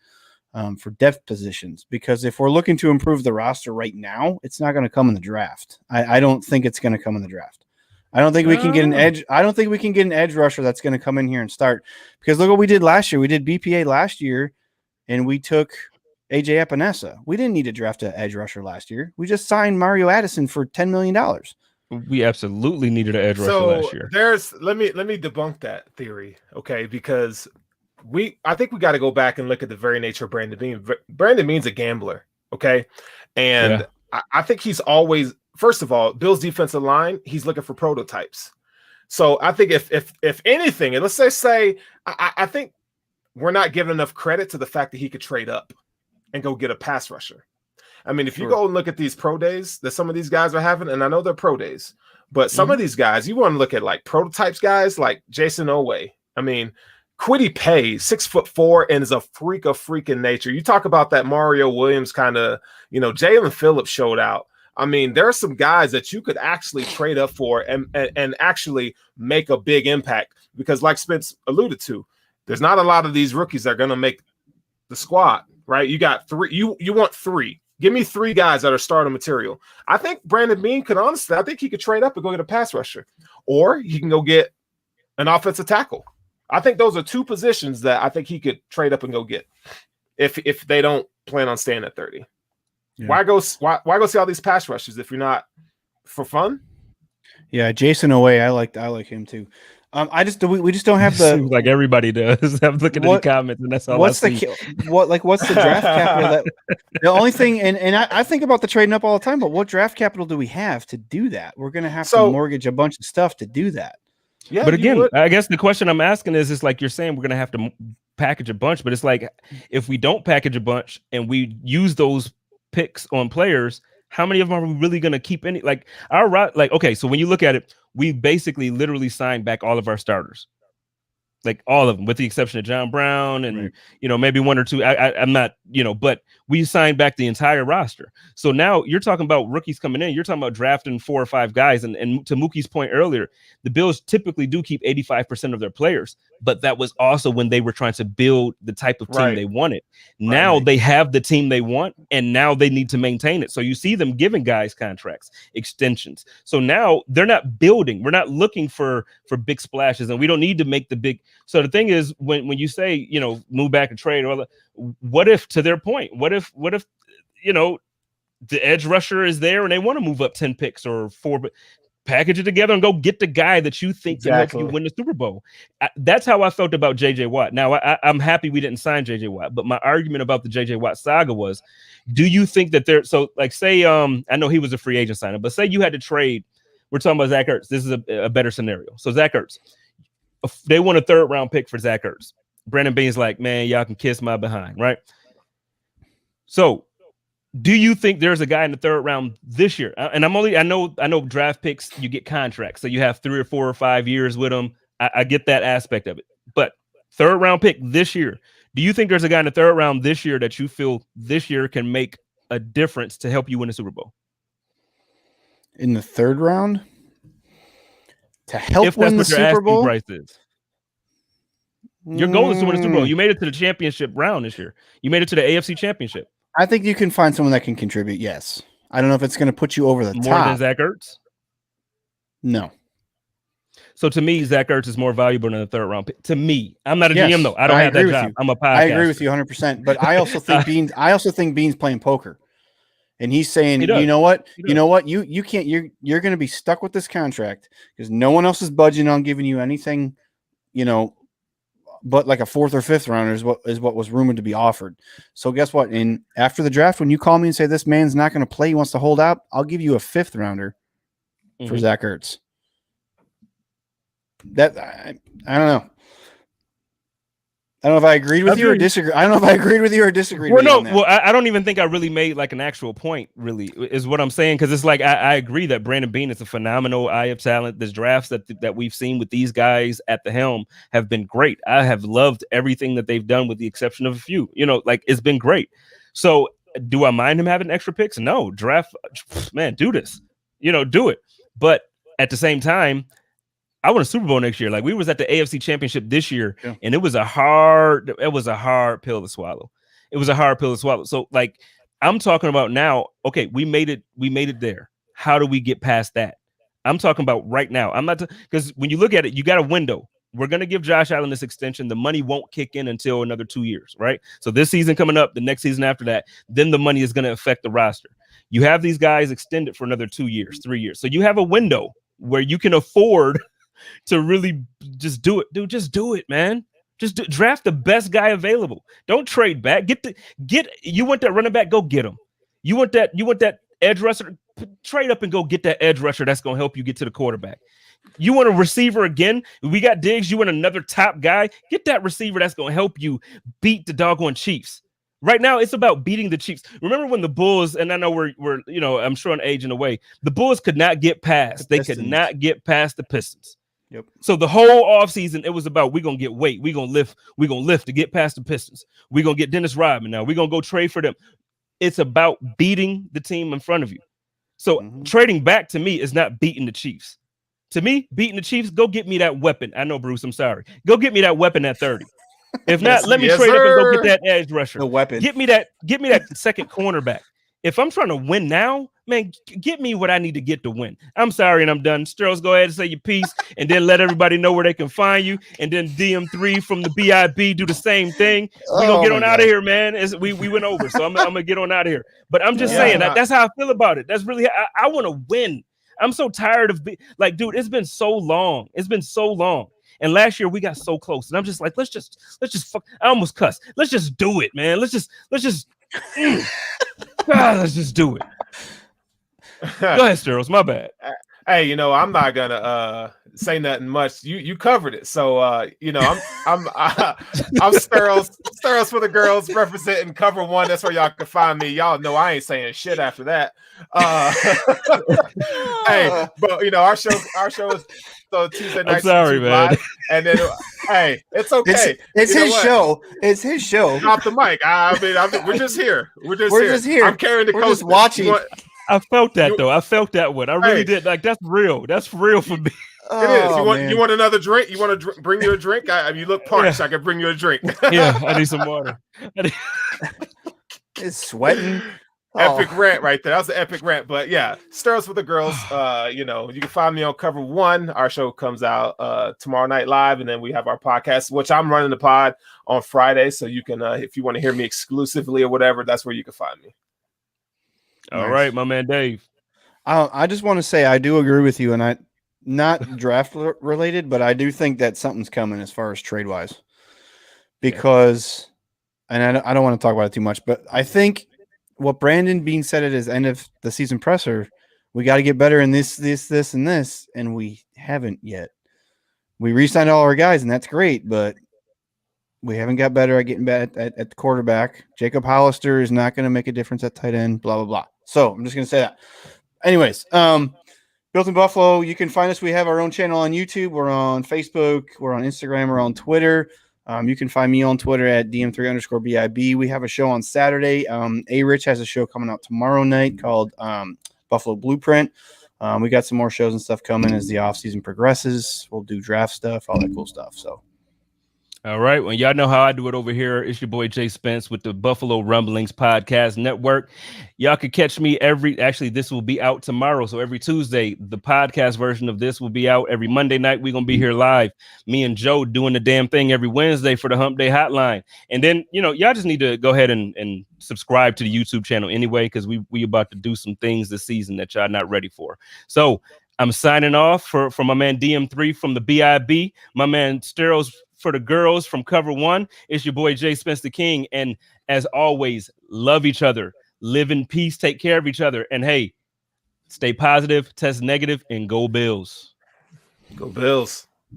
for depth positions, because if we're looking to improve the roster right now, it's not going to come in the draft. I don't think it's going to come in the draft. I don't think we can get an edge. I don't think we can get an edge rusher that's going to come in here and start, because look what we did last year. We did BPA last year and we took AJ Epinesa. We didn't need to draft an edge rusher last year. We just signed Mario Addison for $10 million. We absolutely needed an edge rusher last year. Let me debunk that theory, okay? Because I think we got to go back and look at the very nature of Brandon Beane. Brandon Beane's a gambler, okay? And I think he's always, first of all, Bill's defensive line, he's looking for prototypes. So I think if anything, and let's say I think we're not giving enough credit to the fact that he could trade up and go get a pass rusher. I mean, if you go and look at these pro days that some of these guys are having, and I know they're pro days, but some of these guys, you want to look at like prototypes guys like Jason Oweh. I mean, Kwity Paye, 6'4", and is a freak of freaking nature. You talk about that Mario Williams kind of, Jalen Phillips showed out. I mean, there are some guys that you could actually trade up for and actually make a big impact, because like Spence alluded to, there's not a lot of these rookies that are going to make the squad, right? You got 3. You want 3. Give me 3 guys that are starting material. I think Brandon Beane could honestly, I think he could trade up and go get a pass rusher, or he can go get an offensive tackle. I think those are 2 positions that I think he could trade up and go get if they don't plan on staying at 30. Yeah. Why go see all these pass rushes if you're not for fun? Yeah, Jason Oweh, I like him too. We just don't have the, like everybody does. I'm looking at the comments and that's all. What's the draft capital? The only thing, and I think about the trading up all the time, but what draft capital do we have to do that? We're going to have to mortgage a bunch of stuff to do that. Yeah, but again, I guess the question I'm asking is like you're saying we're going to have to package a bunch, but it's like if we don't package a bunch and we use those picks on players, how many of them are we really going to keep any? Like okay, so when you look at it, we basically literally signed back all of our starters, like all of them, with the exception of John Brown and maybe 1 or 2. I'm not, but we signed back the entire roster. So now you're talking about rookies coming in. You're talking about drafting 4 or 5 guys. And to Mookie's point earlier, the Bills typically do keep 85% of their players, but that was also when they were trying to build the type of team they wanted. Now they have the team they want, and now they need to maintain it. So you see them giving guys contracts, extensions. So now they're not building. We're not looking for big splashes, and we don't need to make the big. So the thing is, when you say, move back and trade, or what if, to their point, what if the edge rusher is there and they want to move up 10 picks or 4, but package it together and go get the guy that you think can help you win the Super Bowl. That's how I felt about JJ Watt. Now I'm happy we didn't sign JJ Watt, but my argument about the JJ Watt saga was, do you think that say I know he was a free agent signing, but say you had to trade, we're talking about Zach Ertz. This is a better scenario. So Zach Ertz, they want a 3rd round pick for Zach Ertz. Brandon Beane's like, man, y'all can kiss my behind, right? So Do you think there's a guy in the third round this year? And I know draft picks, you get contracts, so you have 3 or 4 or 5 years with them. I get that aspect of it, but third round pick this year. Do you think there's a guy in the third round this year that you feel this year can make a difference to help you win the Super Bowl? In the third round? To help win the Super Bowl? Price is. Your goal is to win the Super Bowl. You made it to the championship round this year. You made it to the AFC Championship. I think you can find someone that can contribute, yes. I don't know if it's going to put you over the top. More than Zach Ertz? No. So to me, Zach Ertz is more valuable than a third round pick. To me, I'm not a GM though. I don't have that job. I'm a podcaster. I agree with you 100%. But I also think Bean's playing poker, and he's saying, you know what, you can't. You're going to be stuck with this contract because no one else is budging on giving you anything, but like a fourth or fifth rounder is what was rumored to be offered. So guess what? After the draft, when you call me and say this man's not going to play, he wants to hold out, I'll give you a fifth rounder for Zach Ertz. That I don't know. I don't know if I agreed with you or disagree. I don't know if I agreed with you or disagreed with you on that. Well, I don't even think I really made like an actual point, really, is what I'm saying. Because it's like I agree that Brandon Beane is a phenomenal eye of talent. The drafts that we've seen with these guys at the helm have been great. I have loved everything that they've done with the exception of a few. It's been great. So do I mind him having extra picks? No. Draft, man, do this. Do it. But at the same time, I won a Super Bowl next year. Like, we was at the AFC Championship this year, and it was a hard pill to swallow. It was a hard pill to swallow. So, like, I'm talking about now, okay, we made it there. How do we get past that? I'm talking about right now. I'm not because when you look at it, you got a window. We're going to give Josh Allen this extension. The money won't kick in until another 2 years, right? So this season coming up, the next season after that, then the money is going to affect the roster. You have these guys extended for another 2 years, 3 years. So you have a window where you can afford to really just do it, dude. Just do it, man. Just draft the best guy available. Don't trade back. You want that running back? Go get him. You want that edge rusher? Trade up and go get that edge rusher. That's gonna help you get to the quarterback. You want a receiver again? We got Diggs. You want another top guy? Get that receiver that's gonna help you beat the doggone Chiefs. Right now, it's about beating the Chiefs. Remember when the Bulls, and I know we're I'm sure an age in a way, the Bulls could not get past. They could not get past the Pistons. Yep. So the whole offseason, it was about we're going to get weight. We're going to lift to get past the Pistons. We're going to get Dennis Rodman now. We're going to go trade for them. It's about beating the team in front of you. So trading back to me is not beating the Chiefs. To me, beating the Chiefs, go get me that weapon. I know, Bruce, I'm sorry. Go get me that weapon at 30. If not, let me trade up and go get that edge rusher. The weapon. Get me that second cornerback. If I'm trying to win now, man, get me what I need to get to win. I'm sorry, and I'm done. Sterls, go ahead and say your piece, and then let everybody know where they can find you. And then DM3 from the BIB do the same thing. We're going to get on out of here, man. We went over, so I'm going to get on out of here. But I'm just saying, that's how I feel about it. That's really I want to win. I'm so tired of dude, it's been so long. It's been so long. And last year we got so close. And I'm just like, let's just fuck. I almost cussed. Let's just do it, man. Let's just God, let's just do it. Go ahead, Sterls. My bad. Hey, I'm not gonna say nothing much. You covered it. So I'm Sterls for the girls, representing cover one. That's where y'all can find me. Y'all know I ain't saying shit after that. Hey, but our show is so Tuesday night. I'm sorry, man. Live, and then hey, it's okay. It's his show. It's his show. Drop the mic. We're just here. We're just here. I'm carrying the coach. Just watching. I felt that though. I felt that one. I really did. Like, that's real. That's real for me. It is. You want another drink? You want to bring you a drink? You look parched. I can bring you a drink. Yeah, I need some water. It's sweating. Epic rant right there. That was an epic rant. But yeah, Sterls for the girls. You can find me on cover one. Our show comes out tomorrow night live, and then we have our podcast, which I'm running the pod on Friday. So you can, if you want to hear me exclusively or whatever, that's where you can find me. All right, my man Dave. I just want to say I do agree with you, and I not draft related, but I do think that something's coming as far as trade wise, because, and I don't want to talk about it too much, but I think what Brandon Beane said at his end of the season presser, we got to get better in this, and this, and we haven't yet. We re-signed all our guys, and that's great, but We haven't got better at getting better at the quarterback. Jacob Hollister is not going to make a difference at tight end, blah, blah, blah. So I'm just going to say that. Anyways, Built in Buffalo, you can find us. We have our own channel on YouTube. We're on Facebook. We're on Instagram. We're on Twitter. You can find me on Twitter at DM3_BIB. We have a show on Saturday. A-Rich has a show coming out tomorrow night called Buffalo Blueprint. We got some more shows and stuff coming as the offseason progresses. We'll do draft stuff, all that cool stuff. So, all right. Well, y'all know how I do it over here. It's your boy Jay Spence with the Buffalo Rumblings Podcast Network. Y'all can catch me actually, this will be out tomorrow. So every Tuesday, the podcast version of this will be out. Every Monday night, we're going to be here live. Me and Joe doing the damn thing every Wednesday for the Hump Day Hotline. And then, y'all just need to go ahead and subscribe to the YouTube channel anyway, because we about to do some things this season that y'all not ready for. So I'm signing off for my man DM3 from the BIB, my man Steros for the girls from Cover One. It's your boy JSpenceTheKing. And as always, love each other, live in peace, take care of each other. And hey, stay positive, test negative, and go Bills. Go Bills.